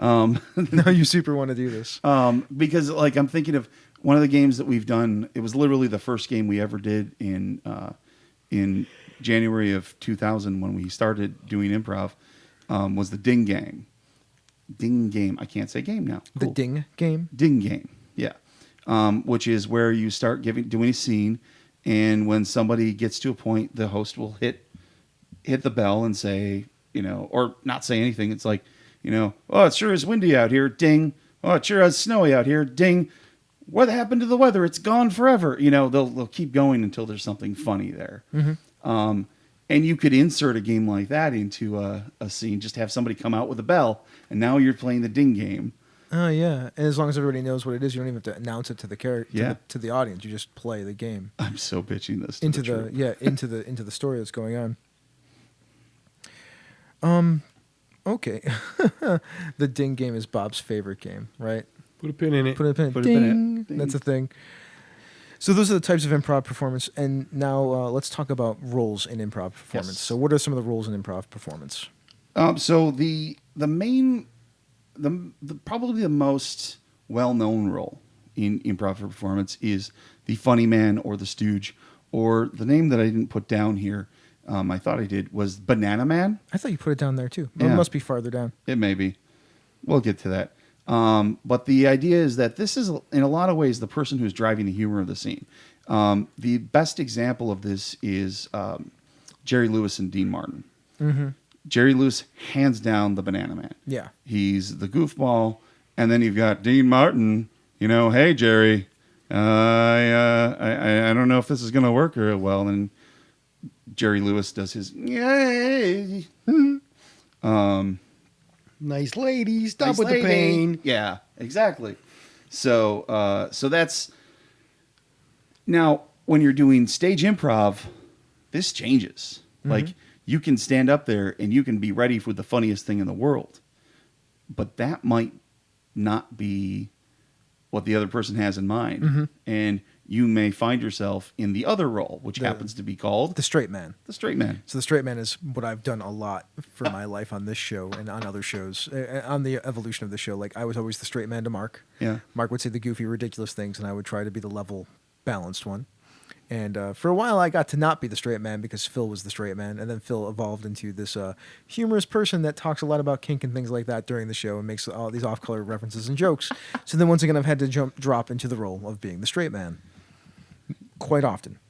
B: Now you super want to do this.
D: Because like I'm thinking of one of the games that we've done. It was literally the first game we ever did in January of 2000 when we started doing improv. Was the Ding Game. Ding Game. I can't say game now.
B: Cool. The Ding Game.
D: Yeah. Which is where you start doing a scene, and when somebody gets to a point, the host will hit the bell and say, or not say anything. It's like, oh, it sure is windy out here. Ding. Oh, it sure is snowy out here. Ding. What happened to the weather? It's gone forever. They'll keep going until there's something funny there. And you could insert a game like that into a scene. Just have somebody come out with a bell, and now you're playing the Ding Game.
B: Oh yeah, and as long as everybody knows what it is, you don't even have to announce it to the character, to the audience. You just play the game.
D: I'm so pitching this
B: into the story that's going on. Okay, the Ding Game is Bob's favorite game, right?
C: Put a pin in it.
B: Put a pin in it. Ding. That's a thing. So those are the types of improv performance, and now let's talk about roles in improv performance.
D: Yes.
B: So what are some of the roles in improv performance?
D: So the main. Probably the most well-known role in improv performance is the funny man or the stooge, or the name that I didn't put down here, I thought I did, was Banana Man.
B: I thought you put it down there too.
D: Yeah.
B: It must be farther down.
D: It may be. We'll get to that. But the idea is that this is, in a lot of ways, the person who's driving the humor of the scene. The best example of this is Jerry Lewis and Dean Martin.
B: Mm-hmm.
D: Jerry Lewis, hands down, the Banana Man.
B: Yeah.
D: He's the goofball. And then you've got Dean Martin, hey, Jerry, I don't know if this is going to work real well. And Jerry Lewis does his, yay.
C: Nice lady, stop
D: Nice
C: with
D: lady.
C: the pain.
D: Yeah, exactly. So that's now when you're doing stage improv, this changes.
B: Mm-hmm.
D: Like you can stand up there and you can be ready for the funniest thing in the world, but that might not be what the other person has in mind,
B: Mm-hmm.
D: and you may find yourself in the other role, which happens to be called
B: The straight man.
D: the straight man.
B: So the straight man is what I've done a lot for my life on this show and on other shows, on the evolution of the show. Like I was always the straight man to Mark.
D: Yeah.
B: Mark would say the goofy, ridiculous things, and I would try to be the level, balanced one. And for a while, I got to not be the straight man because Phil was the straight man, and then Phil evolved into this humorous person that talks a lot about kink and things like that during the show and makes all these off-color references and jokes. So then once again, I've had to drop into the role of being the straight man quite often.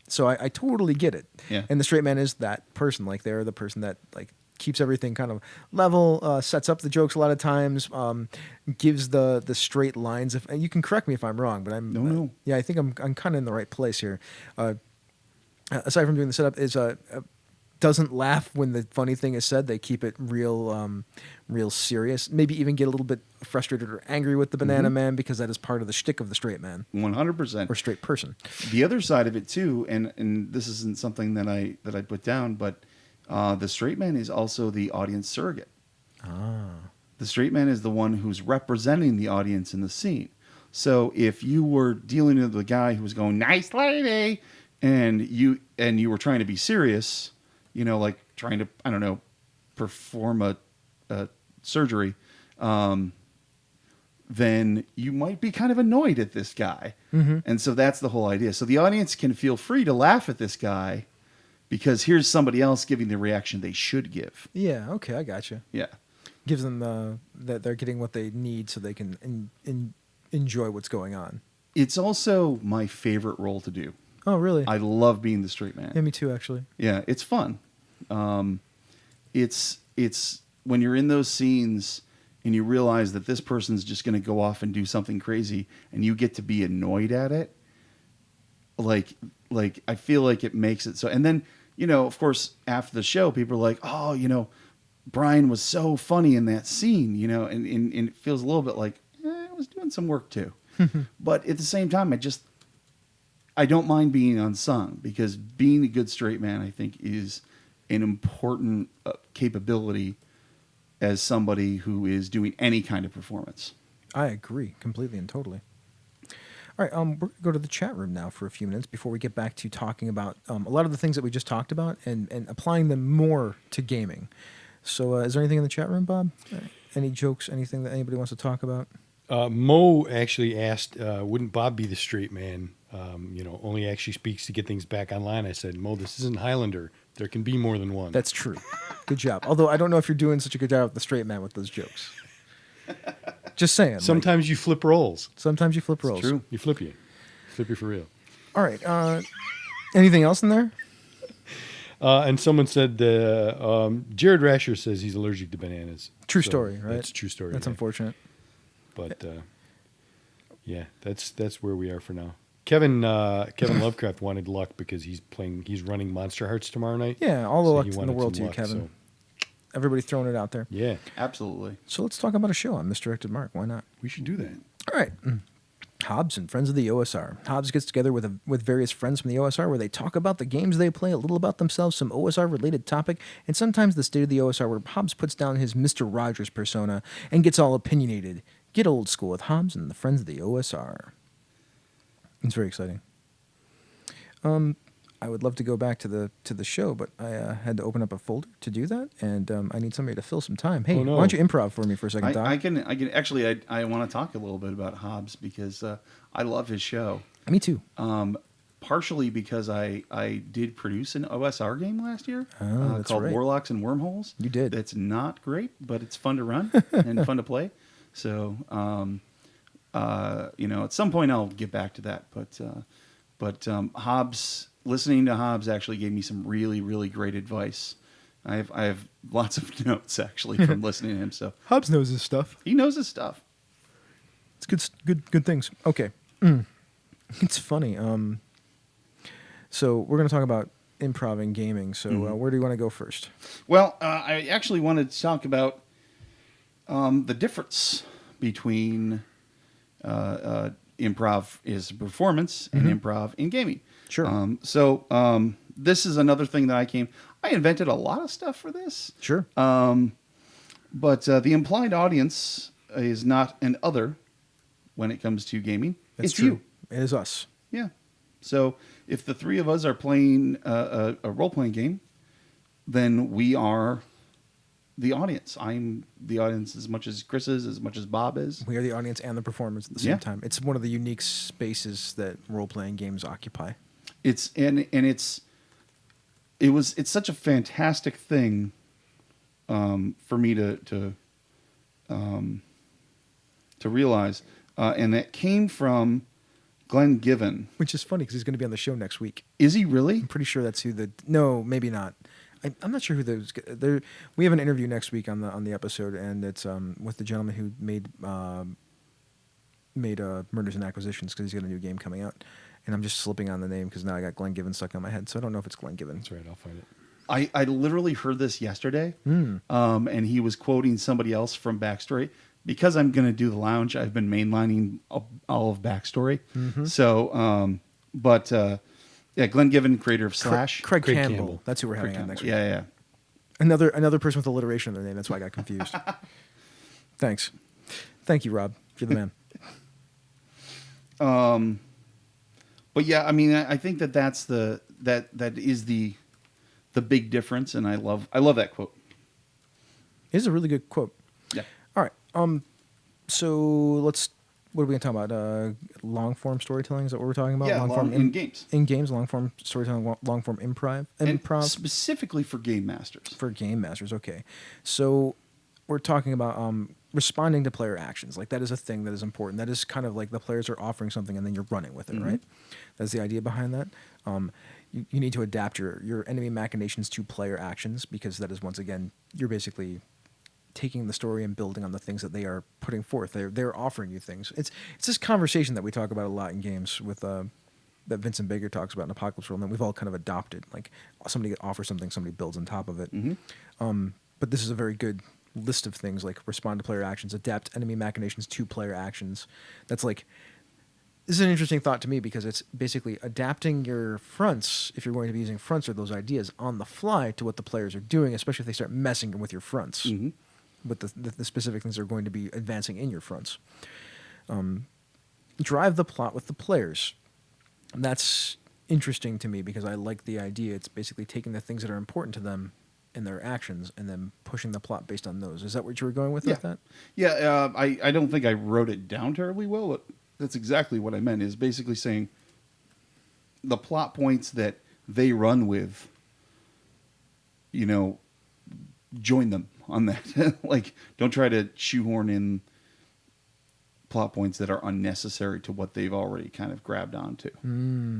B: So I totally get it.
D: Yeah.
B: And the straight man is that person. Like they're the person that like keeps everything kind of level, sets up the jokes a lot of times, gives the straight lines. And you can correct me if I'm wrong, but
D: No.
B: yeah, I think I'm kind of in the right place here. Aside from doing the setup, is doesn't laugh when the funny thing is said. They keep it real serious. Maybe even get a little bit frustrated or angry with the Banana Man because that is part of the shtick of the straight man
D: 100%.
B: or straight person.
D: The other side of it too, and this isn't something that I put down, but the straight man is also the audience surrogate. The straight man is the one who's representing the audience in the scene. So if you were dealing with a guy who was going, nice lady, and you were trying to be serious, like trying to, I don't know, perform a surgery, then you might be kind of annoyed at this guy.
B: Mm-hmm.
D: And so that's the whole idea. So the audience can feel free to laugh at this guy because here's somebody else giving the reaction they should give.
B: Yeah, okay, I got you.
D: Yeah.
B: Gives them that they're getting what they need so they can enjoy what's going on.
D: It's also my favorite role to do.
B: Oh, really?
D: I love being the straight man.
B: Yeah, me too, actually.
D: Yeah, it's fun. It's when you're in those scenes and you realize that this person's just going to go off and do something crazy and you get to be annoyed at it. Like I feel like it makes it so. And then, of course, after the show, people are like, oh, Brian was so funny in that scene, and it feels a little bit like I was doing some work too. But at the same time, I don't mind being unsung because being a good straight man, I think, is an important capability as somebody who is doing any kind of performance.
B: I agree completely and totally. All right, we're going to go to the chat room now for a few minutes before we get back to talking about a lot of the things that we just talked about and applying them more to gaming. So is there anything in the chat room, Bob? Any jokes, anything that anybody wants to talk about?
C: Mo actually asked, wouldn't Bob be the straight man? Only actually speaks to get things back online. I said, Mo, this isn't Highlander. There can be more than one.
B: That's true. Good job. Although I don't know if you're doing such a good job with the straight man with those jokes. Just saying.
C: Sometimes you flip roles.
B: Sometimes you flip roles.
D: True.
C: You flip you. Flip you for real.
B: All right. Anything else in there?
C: And someone said, Jared Rasher says he's allergic to bananas.
B: True
C: So
B: story, right?
C: That's a true story.
B: That's
C: yeah.
B: unfortunate.
C: But yeah, that's where we are for now. Kevin Lovecraft wanted luck because he's running Monster Hearts tomorrow night.
B: Yeah, all the
C: So
B: luck
C: he
B: in the
C: wanted
B: world
C: some
B: to you,
C: luck,
B: Kevin.
C: so,
B: Everybody's throwing it out there.
C: yeah,
D: Absolutely.
B: So let's talk about a show on Misdirected Mark. Why not?
C: we should do that.
B: All right. Hobbs and Friends of the OSR. Hobbs gets together with various friends from the OSR where they talk about the games they play, a little about themselves, some OSR-related topic, and sometimes the state of the OSR where Hobbs puts down his Mr. Rogers persona and gets all opinionated. Get old school with Hobbs and the Friends of the OSR. It's very exciting. I would love to go back to the show, but I had to open up a folder to do that, and I need somebody to fill some time. Hey,
C: Oh, no.
B: why don't you improv for me for a second, Doc?
D: I can actually I want to talk a little bit about Hobbs because I love his show.
B: Me too.
D: Partially because I did produce an OSR game last year
B: That's
D: called
B: right.
D: Warlocks and Wormholes.
B: You did.
D: It's not great, but it's fun to run and fun to play. So, at some point I'll get back to that. But Hobbs, listening to Hobbs actually gave me some really, really great advice. I have lots of notes actually from listening to him. So
B: Hobbs knows his stuff.
D: he knows his stuff.
B: It's good things. Okay. It's funny. So we're going to talk about improv and gaming. So where do you want to go first?
D: Well, I actually wanted to talk about the difference between improv is performance and improv in gaming.
B: Sure.
D: So this is another thing that I invented a lot of stuff for this.
B: Sure.
D: But the implied audience is not an other when it comes to gaming.
B: That's
D: it's
B: true.
D: you.
B: It is us.
D: Yeah. So if the three of us are playing a role-playing game, then we are the audience. I'm the audience as much as Chris is, as much as Bob is.
B: We are the audience and the performers at the same
D: Yeah.
B: time. It's one of the unique spaces that role-playing games occupy.
D: It's such a fantastic thing for me to realize, and that came from Glenn Given.
B: Which is funny because he's going to be on the show next week.
D: Is he really?
B: I'm pretty sure that's who the... No, maybe not. I'm not sure who those... We have an interview next week on the episode, and it's with the gentleman who made Murders and Acquisitions because he's got a new game coming out. And I'm just slipping on the name because now I got Glenn Given stuck on my head, so I don't know if it's Glenn Given.
C: That's right. I'll find it.
D: I literally heard this yesterday, and he was quoting somebody else from Backstory. Because I'm going to do the lounge, I've been mainlining all of Backstory. So, Glenn Given, creator of Slash.
B: Craig
C: Craig
B: Campbell.
C: Campbell.
B: That's who we're having on next week.
D: Yeah.
B: Another person with alliteration in their name. That's why I got confused. Thanks. Thank you, Rob. You're the man.
D: But yeah, I mean, I think that is the big difference, and I love that quote.
B: It is a really good quote.
D: Yeah.
B: All right. So what are we going to talk about? Long form storytelling? Is that what we're talking about?
D: Yeah,
B: long form
D: in games.
B: In games, long form storytelling, long form improv.
D: And
B: Improv
D: specifically for game masters.
B: for game masters. Okay. So we're talking about responding to player actions. Like that is a thing that is important. That is kind of like the players are offering something and then you're running with it, right? That's the idea behind that. You need to adapt your enemy machinations to player actions because that is, once again, you're basically taking the story and building on the things that they are putting forth. They're offering you things. It's this conversation that we talk about a lot in games with that Vincent Baker talks about in Apocalypse World, and we've all kind of adopted. Like somebody offers something, somebody builds on top of it. But this is a very good list of things like respond to player actions, adapt enemy machinations to player actions. That's like, this is an interesting thought to me because it's basically adapting your fronts, if you're going to be using fronts or those ideas on the fly to what the players are doing, especially if they start messing with your fronts, with the specific things that are going to be advancing in your fronts. Drive the plot with the players. That's interesting to me because I like the idea. It's basically taking the things that are important to them in their actions and then pushing the plot based on those. Is that what you were going with that?
D: Yeah, I don't think I wrote it down terribly well, but that's exactly what I meant, is basically saying the plot points that they run with, join them on that. Like, don't try to shoehorn in plot points that are unnecessary to what they've already kind of grabbed onto.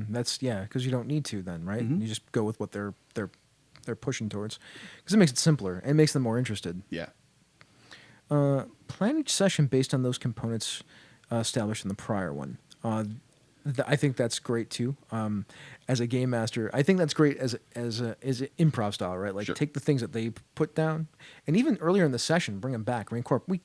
B: That's, because you don't need to then, right? You just go with what they're pushing towards because it makes it simpler and it makes them more interested.
D: Yeah.
B: Plan each session based on those components established in the prior one. I think that's great too. As a game master, I think that's great as an improv style, right? Like take the things that they put down, and even earlier in the session, bring them back. Reincorporate.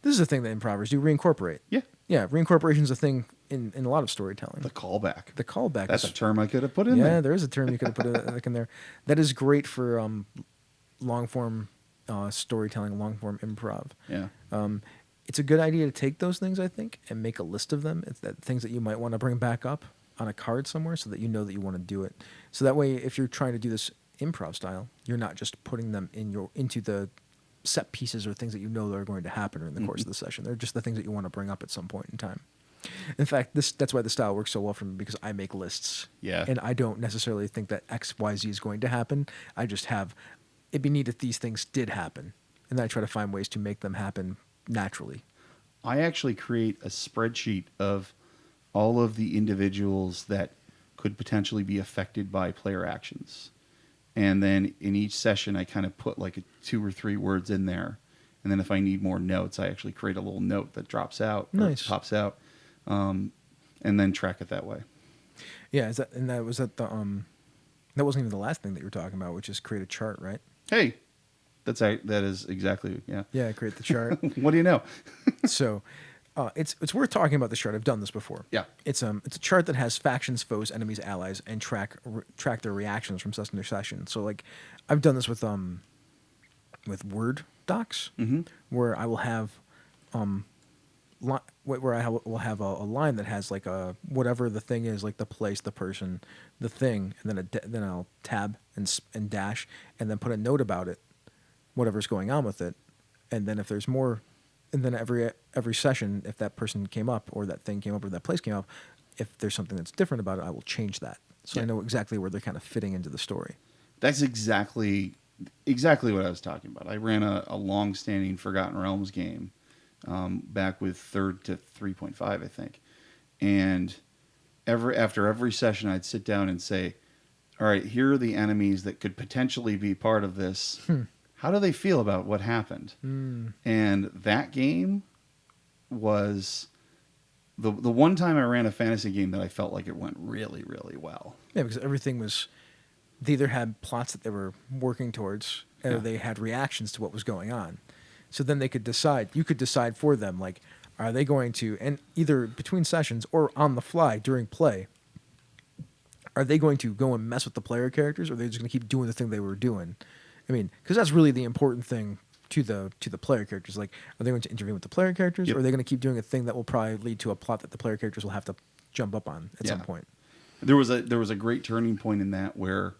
B: This is a thing that improvers do. Reincorporate. Yeah. Reincorporation is a thing in a lot of storytelling.
D: The callback.
B: The callback.
D: That's a term I could have put in there.
B: Yeah, there is a term you could have put in there. That is great for long form storytelling, long form improv.
D: Yeah.
B: It's a good idea to take those things, I think, and make a list of them. It's that things that you might want to bring back up on a card somewhere so that you know that you want to do it. So that way, if you're trying to do this improv style, you're not just putting them into the set pieces or things that you know that are going to happen during the course of the session. They're just the things that you want to bring up at some point in time. In fact, that's why the style works so well for me, because I make lists.
D: Yeah.
B: And I don't necessarily think that X, Y, Z is going to happen. I just have, it'd be neat if these things did happen. And then I try to find ways to make them happen naturally.
D: I actually create a spreadsheet of all of the individuals that could potentially be affected by player actions. And then in each session, I kind of put like 2 or 3 words in there. And then if I need more notes, I actually create a little note that drops out,
B: Nice.
D: or pops out, and then track it that way.
B: Yeah, that wasn't even the last thing that you were talking about, which is create a chart, right?
D: Hey, that is exactly, yeah.
B: Yeah, create the chart.
D: What do you know?
B: So, it's worth talking about this chart. I've done this before.
D: Yeah.
B: It's a chart that has factions, foes, enemies, allies, and track their reactions from session to session. So like, I've done this with Word docs, where I will have will have a line that has like a whatever the thing is, like the place, the person, the thing, and then I'll tab and dash, and then put a note about it, whatever's going on with it, and then if there's more, and then every session, if that person came up or that thing came up or that place came up, if there's something that's different about it, I will change that, so I know exactly where they're kind of fitting into the story.
D: That's exactly what I was talking about. I ran a long-standing Forgotten Realms game back with 3rd to 3.5, I think. And after every session, I'd sit down and say, all right, here are the enemies that could potentially be part of this. How do they feel about what happened? And that game was the one time I ran a fantasy game that I felt like it went really, really well.
B: Yeah, because everything was, they either had plots that they were working towards, or they had reactions to what was going on. So then they could decide, you could decide for them, like, are they going to, and either between sessions or on the fly during play, are they going to go and mess with the player characters, or are they just going to keep doing the thing they were doing? I mean, because that's really the important thing to the player characters. Like, are they going to intervene with the player characters, or are they going to keep doing a thing that will probably lead to a plot that the player characters will have to jump up on at some point?
D: There was a great turning point in that where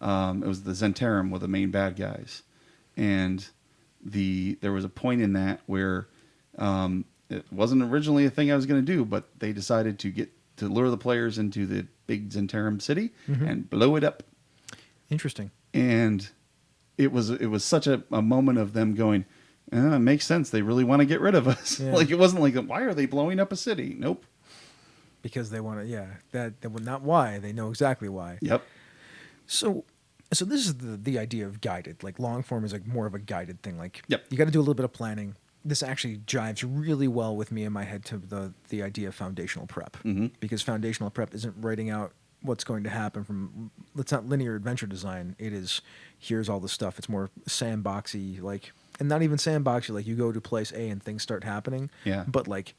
D: it was the Zentarum with the main bad guys, and there was a point in that where it wasn't originally a thing I was going to do, but they decided to lure the players into the big Zentarum city and blow it up.
B: Interesting.
D: And it was such a moment of them going, it makes sense. They really want to get rid of us.
B: Yeah.
D: Like, it wasn't like, why are they blowing up a city? Nope.
B: Because they want to, that not why. They know exactly why.
D: Yep.
B: So this is the idea of guided. Like, long form is like more of a guided thing. Like,
D: Yep.
B: you got to do a little bit of planning. This actually jives really well with me in my head to the idea of foundational prep, because foundational prep isn't writing out what's going to happen from. It's not linear adventure design. It is, here's all the stuff. It's more sandboxy, like, and not even sandboxy. Like, you go to place A and things start happening.
D: Yeah.
B: But like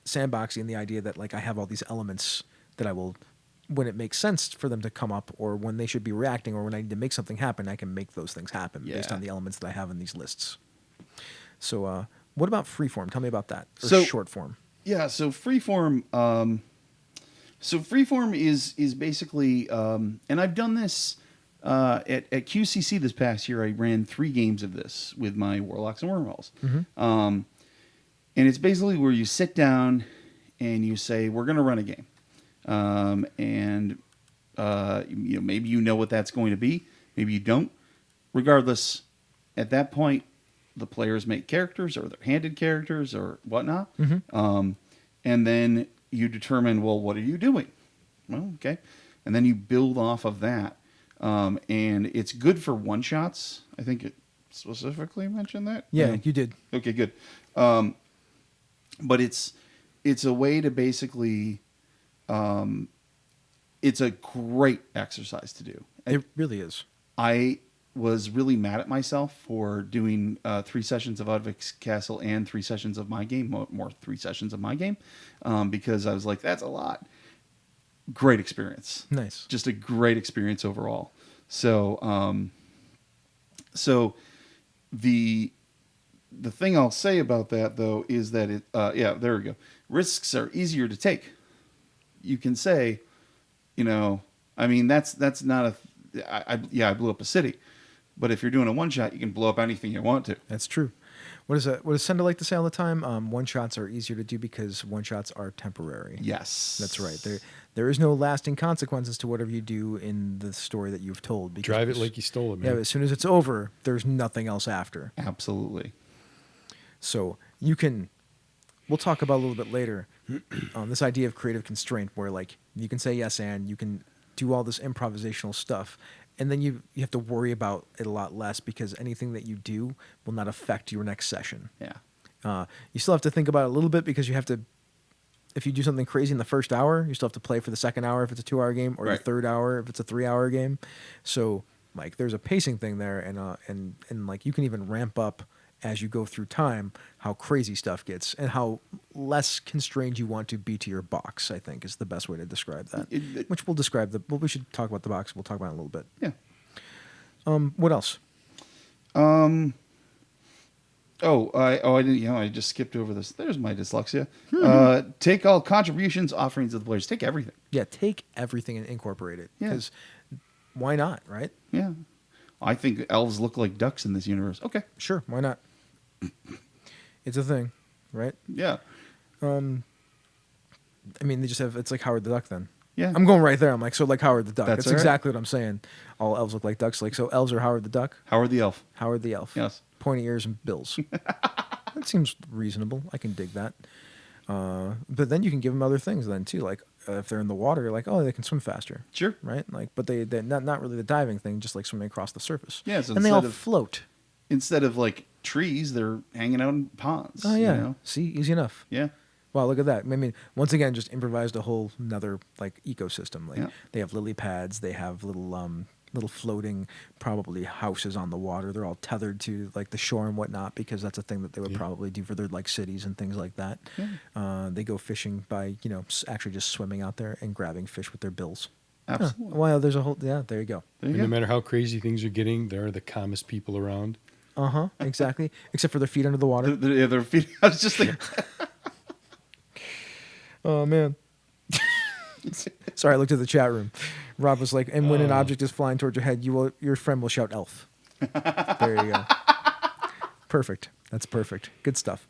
B: sandboxy in the idea that like I have all these elements that I will, when it makes sense for them to come up, or when they should be reacting, or when I need to make something happen, I can make those things happen based on the elements that I have in these lists. So, what about freeform? Tell me about that. Or short form.
D: Yeah, so freeform. Freeform is basically, and I've done this at QCC this past year. I ran 3 games of this with my Warlocks and Wormholes, and it's basically where you sit down and you say, "We're going to run a game," and maybe you know what that's going to be, maybe you don't. Regardless, at that point, the players make characters, or they're handed characters, or whatnot, and then you determine, well, what are you doing? Well, okay, and then you build off of that, and it's good for one shots. I think it specifically mentioned that.
B: Yeah, you did.
D: Okay, good. But it's a way to basically, it's a great exercise to do.
B: It really is.
D: I was really mad at myself for doing 3 sessions of Udvik's Castle and 3 sessions of my game, more 3 sessions of my game, because I was like, that's a lot. Great experience.
B: Nice.
D: Just a great experience overall. So, the thing I'll say about that, though, is that it, there we go. Risks are easier to take. You can say, that's not I blew up a city. But if you're doing a one-shot, you can blow up anything you want to.
B: That's true. What does Senda like to say all the time? One-shots are easier to do because one-shots are temporary.
D: Yes.
B: That's right. There is no lasting consequences to whatever you do in the story that you've told. Because
C: Drive it like you stole it, man.
B: Yeah, as soon as it's over, there's nothing else after.
D: Absolutely.
B: So you can we'll talk about a little bit later. This idea of creative constraint, where like you can say yes and you can do all this improvisational stuff, and then you have to worry about it a lot less because anything that you do will not affect your next session.
D: Yeah.
B: You still have to think about it a little bit because you have to. If you do something crazy in the first hour, you still have to play for the second hour if it's a 2-hour game, or
D: Right.
B: the third hour if it's a 3-hour game. So like there's a pacing thing there, and like you can even ramp up as you go through time how crazy stuff gets and how less constrained you want to be to your box. I think is the best way to describe that. Which we'll describe the. Well, we should talk about the box. We'll talk about it in a little bit.
D: Yeah.
B: What else?
D: I didn't. I just skipped over this. There's my dyslexia. Take all contributions, offerings of the players. Take everything.
B: Yeah, take everything and incorporate it.
D: Yeah.
B: Because why not, right?
D: Yeah. I think elves look like ducks in this universe. Okay.
B: Sure, why not? It's a thing, right?
D: Yeah.
B: I mean, they just have. It's like Howard the Duck. Then.
D: Yeah.
B: I'm going right there. I'm like, so like Howard the Duck.
D: That's
B: That's
D: all right.
B: exactly what I'm saying. All elves look like ducks. Like so, elves are Howard the Duck.
D: Howard the elf.
B: Howard the elf.
D: Yes.
B: Pointy ears and bills. That seems reasonable. I can dig that. But then you can give them other things then too. Like if they're in the water, you're like, oh, they can swim faster.
D: Sure.
B: Right. Like, but they're not really the diving thing. Just like swimming across the surface.
D: Yeah, so
B: and they all
D: instead of-
B: float.
D: Instead of like trees, they're hanging out in ponds.
B: Oh yeah.
D: You know?
B: See, easy enough.
D: Yeah.
B: Wow, look at that. I mean, once again, just improvised a whole another like ecosystem. Like
D: Yeah.
B: they have lily pads, they have little floating probably houses on the water. They're all tethered to like the shore and whatnot because that's a thing that they would probably do for their like cities and things like that.
D: Yeah.
B: They go fishing by actually just swimming out there and grabbing fish with their bills.
D: Absolutely.
B: Well, there's a whole there you go.
D: There you
C: No
D: go.
C: matter how crazy things are getting, there are the calmest people around.
B: Exactly. Except for their feet under the water.
D: Their feet. I was just thinking.
B: Oh man. Sorry, I looked at the chat room. Rob was like, and when an object is flying towards your head, your friend will shout elf. There you go. Perfect. That's perfect. Good stuff.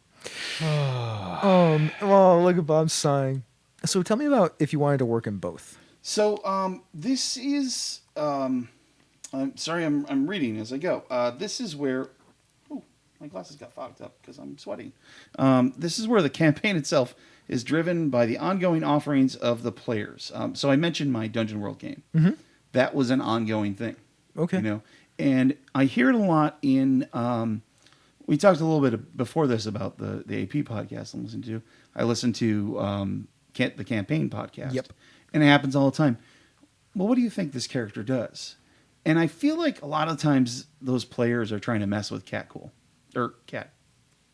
B: Oh, look at Bob sighing. So tell me about if you wanted to work in both.
D: So this is. I'm sorry, I'm reading as I go. This is where. Oh, my glasses got fogged up because I'm sweating. This is where the campaign itself is driven by the ongoing offerings of the players. So I mentioned my Dungeon World game.
B: Mm-hmm.
D: That was an ongoing thing.
B: Okay.
D: And I hear it a lot in. We talked a little bit before this about the AP podcast I'm listening to. I listen to the campaign podcast.
B: Yep.
D: And it happens all the time. Well, what do you think this character does? And I feel like a lot of times those players are trying to mess with Cat Cool. Or Cat.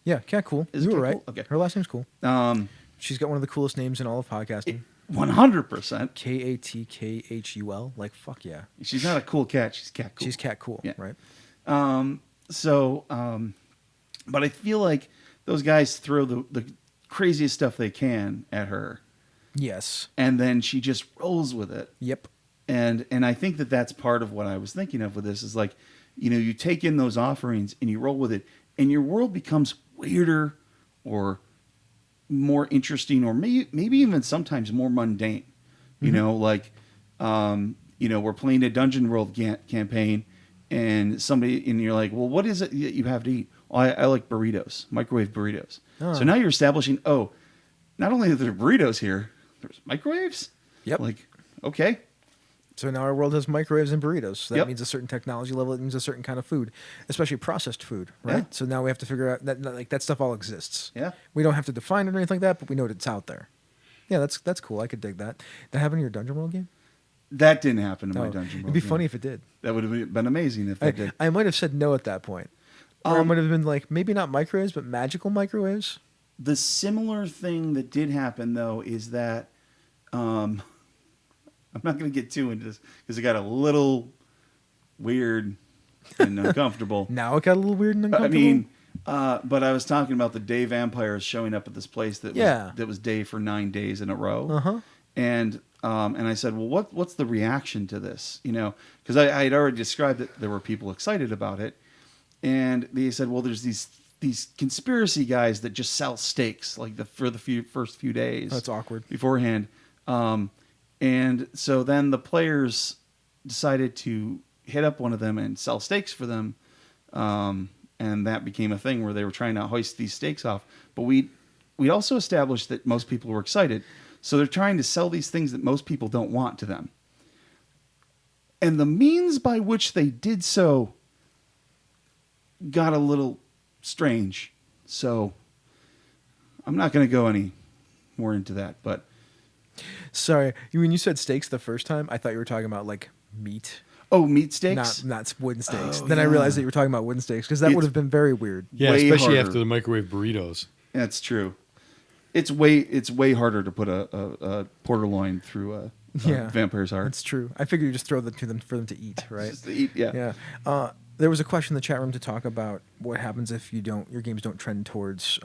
B: Yeah, Cat Cool.
D: Is
B: You
D: it
B: were
D: Cat
B: right.
D: Cool? Okay.
B: Her last name's cool.
D: 100%.
B: She's got one of the coolest names in all of podcasting. Katkkhul. Like, fuck yeah.
D: She's not a cool cat. She's Cat Cool.
B: She's Cat Cool,
D: Yeah.
B: right?
D: But I feel like those guys throw the craziest stuff they can at her,
B: Yes.
D: and then she just rolls with it.
B: Yep.
D: And I think that's part of what I was thinking of with this is like, you take in those offerings and you roll with it, and your world becomes weirder or more interesting, or maybe even sometimes more mundane.
B: Mm-hmm.
D: We're playing a Dungeon World campaign, and you're like, well, what is it that you have to eat? Oh, I like burritos, microwave burritos.
B: Oh.
D: So now you're establishing, not only are there burritos here, there's microwaves.
B: Yep.
D: Like, okay.
B: So now our world has microwaves and burritos. So that
D: Yep.
B: means a certain technology level. It means a certain kind of food, especially processed food, right?
D: Yeah.
B: So now we have to figure out that stuff all exists.
D: Yeah.
B: We don't have to define it or anything like that, but we know it's out there. Yeah, that's cool. I could dig that. That happened in your Dungeon World game?
D: That didn't happen in my
B: Oh,
D: Dungeon World.
B: it'd be
D: game.
B: funny if it did.
D: That would have been amazing if that did.
B: I might have said no at that point. Or I might have been like, maybe not microwaves, but magical microwaves.
D: The similar thing that did happen, though, is that I'm not going to get too into this because it got a little weird and uncomfortable.
B: Now it got a little weird and
D: I
B: uncomfortable.
D: mean, but I was talking about the day vampires showing up at this place that was day for 9 days in a row.
B: Uh-huh.
D: And I said, well, what's the reaction to this? Because I had already described that there were people excited about it. And they said, well, there's these conspiracy guys that just sell steaks for the first few days.
B: That's awkward.
D: Beforehand. And so then the players decided to hit up one of them and sell steaks for them. And that became a thing where they were trying to hoist these steaks off. But we we also established that most people were excited. So they're trying to sell these things that most people don't want to them. And the means by which they did so got a little strange. So I'm not going to go any more into that, but
B: Sorry, when you said steaks the first time, I thought you were talking about like meat,
D: meat steaks.
B: not wooden steaks.
D: Oh,
B: Then I
D: yeah.
B: realized that you were talking about wooden steaks because that would have been very weird.
C: Yeah,
D: Way
C: especially
D: harder.
C: after the microwave burritos.
D: That's true. It's way harder to put a porterloin through a vampire's heart.
B: That's true. I figured you just throw them to them for them to eat, right?
D: Just to eat, yeah.
B: Yeah. There was a question in the chat room to talk about what happens if your games don't trend towards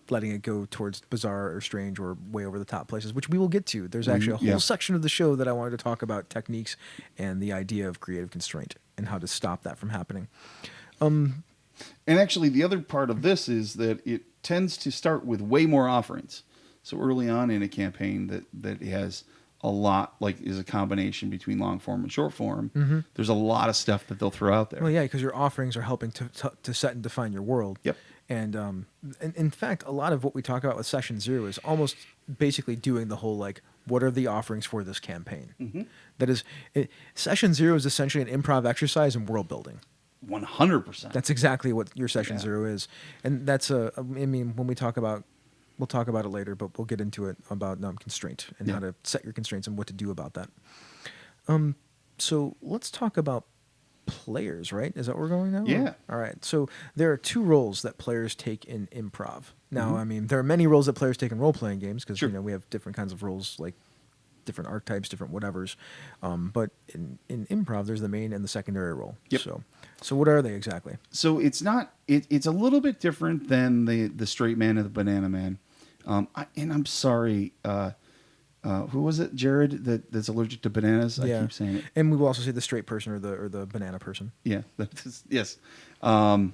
B: letting it go towards bizarre or strange or way over the top places, which we will get to. There's actually a whole
D: Yeah.
B: section of the show that I wanted to talk about techniques and the idea of creative constraint and how to stop that from happening.
D: And actually, the other part of this is that it tends to start with way more offerings. So early on in a campaign that has a lot, like is a combination between long form and short form, there's a lot of stuff that they'll throw out there.
B: Well, yeah, because your offerings are helping to set and define your world.
D: Yep.
B: And in fact, a lot of what we talk about with Session Zero is almost basically doing the whole like, what are the offerings for this campaign? That is, Session Zero is essentially an improv exercise in world building.
D: 100%.
B: That's exactly what your Session
D: Yeah.
B: Zero is, and that's I mean, when we talk about, we'll talk about it later, but we'll get into it about constraint and how to set your constraints and what to do about that. So let's talk about players, right? Is that where we're going now?
D: Yeah.
B: All right. So there are two roles that players take in improv. Now, I mean, there are many roles that players take in role-playing games because
D: Sure.
B: we have different kinds of roles, like different archetypes, different whatevers. But in improv, there's the main and the secondary role.
D: Yep.
B: So what are they exactly?
D: So it's not. It's a little bit different than the straight man and the banana man. And I'm sorry. Who was it, Jared? That's allergic to bananas. I keep saying it.
B: And we will also say the straight person or the banana person.
D: Yeah. Yes. But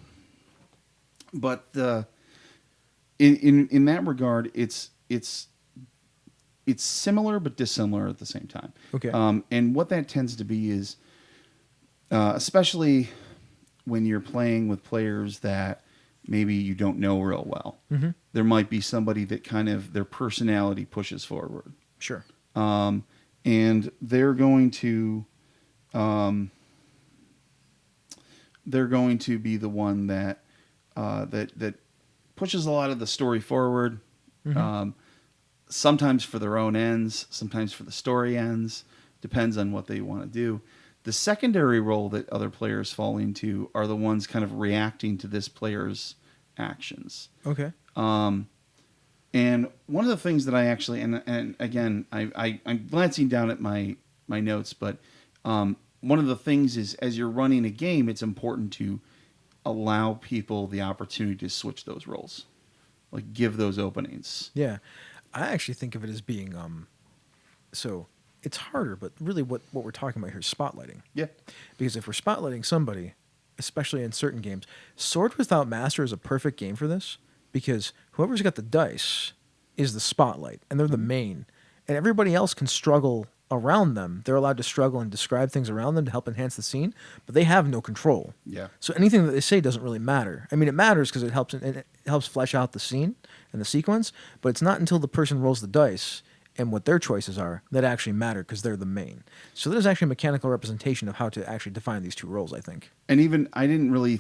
D: in that regard, it's similar but dissimilar at the same time.
B: Okay.
D: And what that tends to be is, especially when you're playing with players that maybe you don't know real well, there might be somebody that kind of their personality pushes forward.
B: Sure.
D: And they're going to be the one that that pushes a lot of the story forward. Sometimes for their own ends, sometimes for the story ends. Depends on what they want to do. The secondary role that other players fall into are the ones kind of reacting to this player's actions.
B: Okay.
D: And one of the things that I actually, and again, I'm glancing down at my notes, but one of the things is as you're running a game, it's important to allow people the opportunity to switch those roles, like give those openings.
B: Yeah. I actually think of it as being so it's harder, but really what we're talking about here is spotlighting.
D: Yeah.
B: Because if we're spotlighting somebody, especially in certain games, Sword Without Master is a perfect game for this because whoever's got the dice is the spotlight and they're the main. And everybody else can struggle around them. They're allowed to struggle and describe things around them to help enhance the scene, but they have no control.
D: Yeah.
B: So anything that they say doesn't really matter. I mean, it matters because it helps flesh out the scene and the sequence, but it's not until the person rolls the dice and what their choices are that actually matter because they're the main. So there's actually a mechanical representation of how to actually define these two roles, I think.
D: And even I didn't really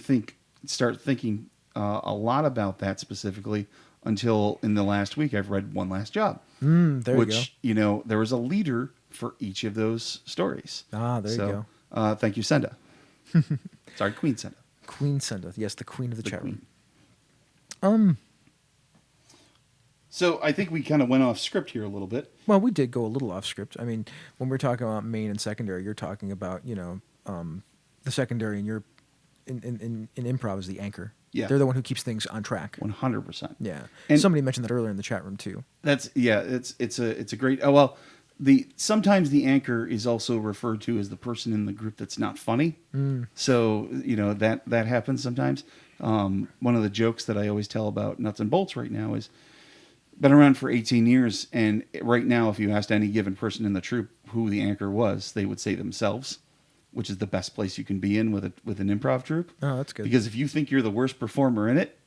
D: start thinking a lot about that specifically until in the last week I've read One Last Job.
B: There
D: which, there was a leader for each of those stories.
B: Ah, there you
D: go. Thank you, Senda. Sorry, Queen Senda.
B: Queen Senda. Yes, the queen of the chat room.
D: So I think we kind of went off script here a little bit.
B: Well, we did go a little off script. I mean, when we're talking about main and secondary, you're talking about, the secondary and you're in improv is the anchor.
D: Yeah.
B: They're the one who keeps things on track.
D: 100%.
B: Yeah.
D: And
B: somebody mentioned that earlier in the chat room too.
D: It's a great. Sometimes the anchor is also referred to as the person in the group that's not funny. So that happens sometimes. One of the jokes that I always tell about Nuts and Bolts right now is been around for 18 years, and right now, if you asked any given person in the troupe who the anchor was, they would say themselves, which is the best place you can be in with an improv troupe.
B: Oh, that's good.
D: Because if you think you're the worst performer in it,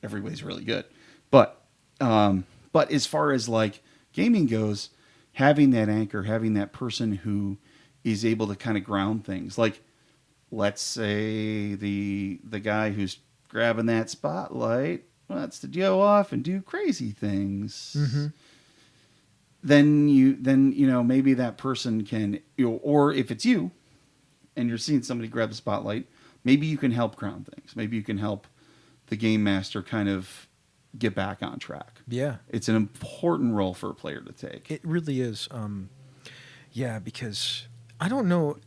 D: everybody's really good. But But as far as like gaming goes, having that anchor, having that person who is able to kind of ground things, like let's say the guy who's grabbing that spotlight wants to go off and do crazy things.
B: Mm-hmm.
D: Then you know maybe that person can, you know, or if it's you and you're seeing somebody grab the spotlight, maybe you can help ground things. Maybe you can help the game master kind of get back on track.
B: Yeah.
D: It's an important role for a player to take.
B: It really is. Yeah, because I don't know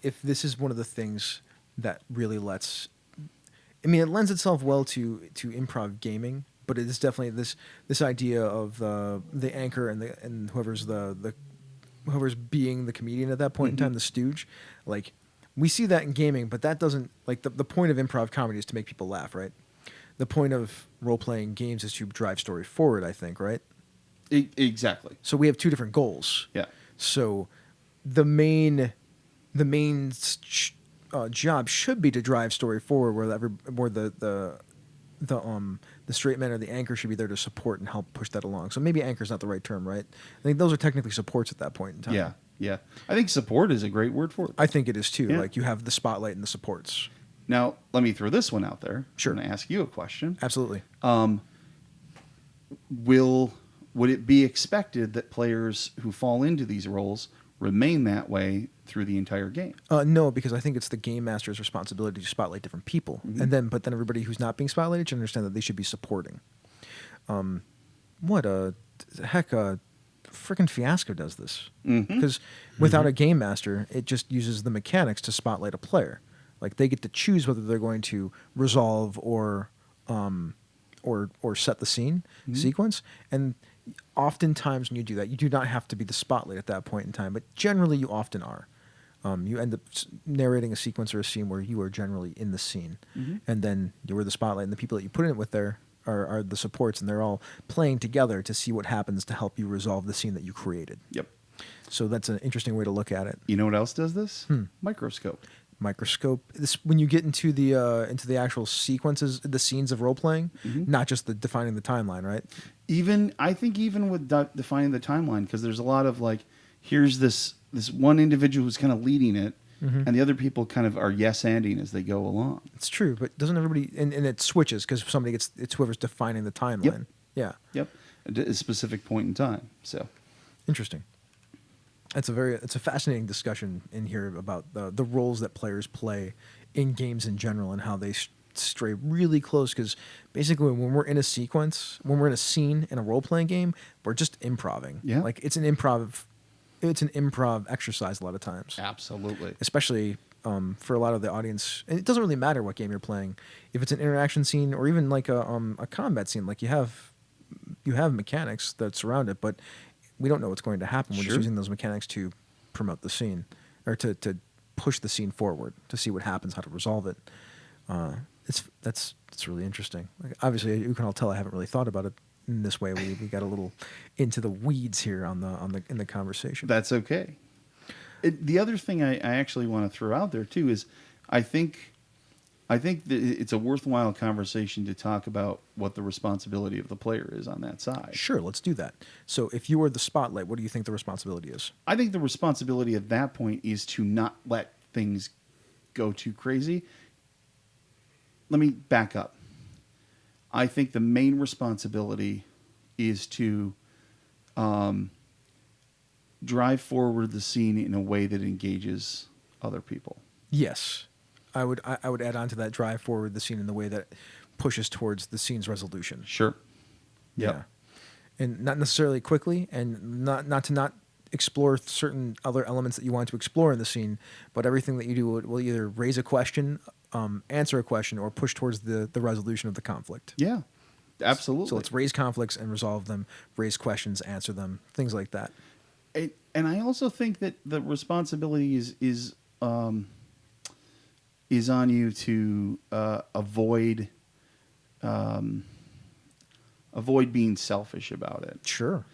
B: if this is one of the things that really lets. I mean, it lends itself well to improv gaming, but it is definitely this idea of the anchor and whoever's whoever's being the comedian at that point in time, the stooge. Like, we see that in gaming, but that doesn't, like, the point of improv comedy is to make people laugh, right? The point of role-playing games is to drive story forward, I think, right?
D: Exactly.
B: So we have two different goals.
D: Yeah.
B: So the main job should be to drive story forward, where the straight man or the anchor should be there to support and help push that along. So maybe anchor is not the right term, right? I think those are technically supports at that point in time.
D: Yeah. Yeah. I think support is a great word for it.
B: I think it is too.
D: Yeah.
B: Like, you have the spotlight and the supports.
D: Now, let me throw this one out there.
B: Sure.
D: I'm going to ask you a question.
B: Absolutely.
D: Would it be expected that players who fall into these roles remain that way through the entire game?
B: No, because I think it's the game master's responsibility to spotlight different people, but then everybody who's not being spotlighted should understand that they should be supporting. What a heck, freaking Fiasco does this, because without a game master, it just uses the mechanics to spotlight a player. Like, they get to choose whether they're going to resolve or set the scene sequence, and oftentimes when you do that, you do not have to be the spotlight at that point in time, but generally you often are. You end up narrating a sequence or a scene where you are generally in the scene, and then you were the spotlight, and the people that you put in it with there are the supports, and they're all playing together to see what happens to help you resolve the scene that you created.
D: Yep.
B: So that's an interesting way to look at it.
D: You know what else does this? Microscope.
B: Microscope. This, when you get into the actual sequences, the scenes of role playing, not just the defining the timeline, right?
D: I think even with defining the timeline, because there's a lot of like, here's this one individual who's kind of leading it, and the other people kind of are yes-anding as they go along.
B: It's true, but doesn't everybody? And it switches because it's whoever's defining the timeline. Yeah.
D: Yep. At a specific point in time. So
B: Interesting. It's a fascinating discussion in here about the roles that players play in games in general and how they stray really close, because basically when we're in a sequence, when we're in a scene in a role-playing game, we're just improving.
D: Yeah.
B: Like, it's an improv exercise a lot of times.
D: absolutely.
B: Especially for a lot of the audience. And it doesn't really matter what game you're playing. If it's an interaction scene or even like a combat scene, like, you have mechanics that surround it, but we don't know what's going to happen. We're just using those mechanics to promote the scene, or to push the scene forward, to see what happens, how to resolve it. It's really interesting. Like, obviously, you can all tell I haven't really thought about it in this way. We got a little into the weeds here in the conversation.
D: That's okay. The other thing I actually want to throw out there too is I think that it's a worthwhile conversation to talk about what the responsibility of the player is on that side.
B: Sure, let's do that. So if you were the spotlight, what do you think the responsibility is?
D: I think the responsibility at that point is to not let things go too crazy. Let me back up. I think the main responsibility is to drive forward the scene in a way that engages other people.
B: Yes. I would add on to that, drive forward the scene in the way that pushes towards the scene's resolution.
D: Sure. Yep.
B: Yeah. And not necessarily quickly, and not to explore certain other elements that you want to explore in the scene, but everything that you do will either raise a question, answer a question, or push towards the resolution of the conflict.
D: Yeah, absolutely.
B: So let's raise conflicts and resolve them, raise questions, answer them, things like that.
D: And I also think that the responsibility is on you to avoid being selfish about it.
B: Sure.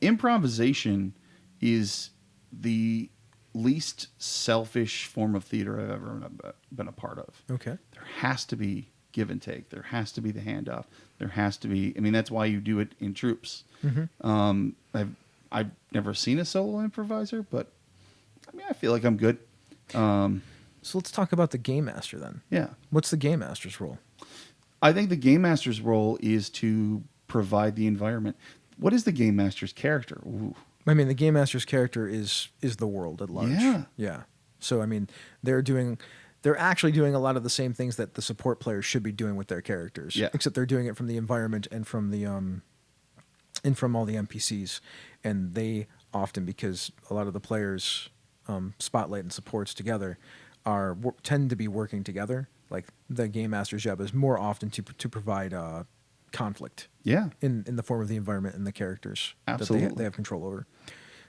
D: Improvisation is the least selfish form of theater I've ever been a part of.
B: Okay.
D: There has to be give and take. There has to be the handoff. There has to be. I mean, that's why you do it in troops. I've never seen a solo improviser, but I mean, I feel like I'm good.
B: So let's talk about the game master then.
D: Yeah.
B: What's the game master's role?
D: I think the game master's role is to provide the environment. What is the game master's character? Ooh.
B: I mean, the game master's character is the world at large.
D: Yeah.
B: Yeah. So I mean, they're actually doing a lot of the same things that the support players should be doing with their characters.
D: Yeah.
B: Except they're doing it from the environment and from the and from all the NPCs. And they often, because a lot of the players spotlight and supports together tend to be working together. Like the game master's job is more often to provide conflict.
D: Yeah.
B: In the form of the environment and the characters
D: Absolutely.
B: that they have control over.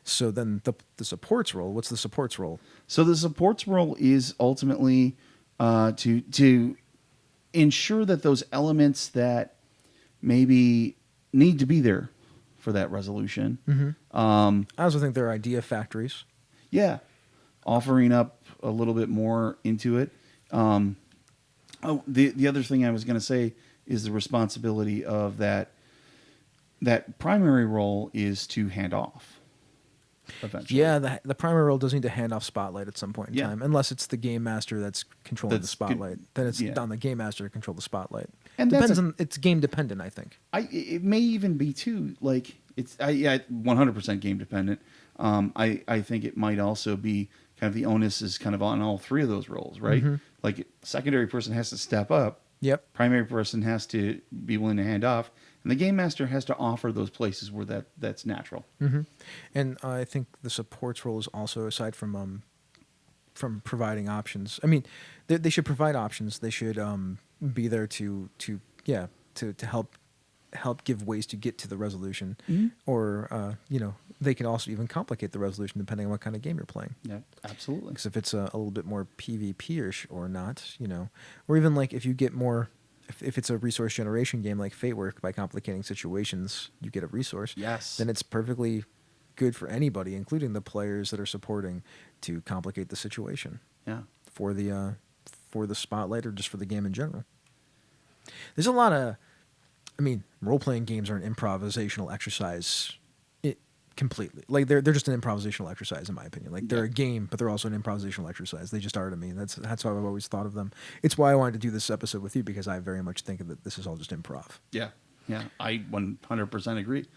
B: So then the support's role, what's the support's role?
D: So the support's role is ultimately to ensure that those elements that maybe need to be there for that resolution.
B: I also think they're idea factories.
D: Yeah. Offering up a little bit more into it. The other thing I was going to say is the responsibility of that primary role is to hand off. Eventually.
B: Yeah, the primary role does need to hand off spotlight at some point in
D: Yeah.
B: time, unless it's the game master that's controlling the
D: That's
B: spotlight. Then it's
D: yeah.
B: on the game master to control the spotlight.
D: And
B: It's game dependent, I think.
D: It may even be too like it's 100% game dependent. I think it might also be kind of the onus is kind of on all three of those roles, right? Like secondary person has to step up.
B: Yep.
D: Primary person has to be willing to hand off, and the game master has to offer those places where that's natural.
B: And I think the support's role is also, aside from providing options. I mean, they should provide options. They should be there to help give ways to get to the resolution, or they can also even complicate the resolution depending on what kind of game you're playing.
D: Yeah, absolutely.
B: Because if it's a little bit more PvP-ish or not, or even like if you get more, if it's a resource generation game like Fate, where by complicating situations you get a resource,
D: Yes.
B: then it's perfectly good for anybody, including the players that are supporting, to complicate the situation.
D: Yeah.
B: For the spotlight or just for the game in general. There's a lot of, role-playing games are an improvisational exercise. Completely, like they're just an improvisational exercise in my opinion. Like they're a game, but they're also an improvisational exercise. They just are to me. That's how I've always thought of them. It's why I wanted to do this episode with you, because I very much think that this is all just improv.
D: Yeah. I 100% agree.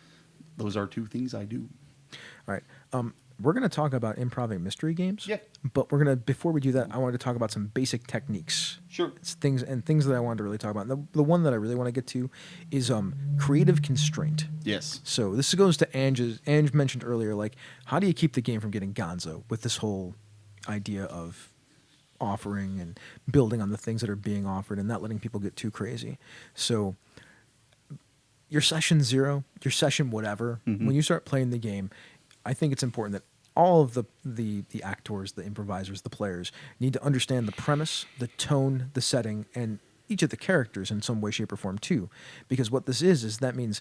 D: Those are two things I do.
B: All right. We're going to talk about improving mystery games.
D: Yeah.
B: But before we do that, I wanted to talk about some basic techniques.
D: Sure.
B: It's things that I wanted to really talk about. The one that I really want to get to is creative constraint.
D: Yes.
B: So this goes to Ange mentioned earlier, like, how do you keep the game from getting gonzo with this whole idea of offering and building on the things that are being offered and not letting people get too crazy. So your session 0, your session whatever, when you start playing the game, I think it's important that all of the actors, the improvisers, the players need to understand the premise, the tone, the setting, and each of the characters in some way, shape, or form too. Because what this is that means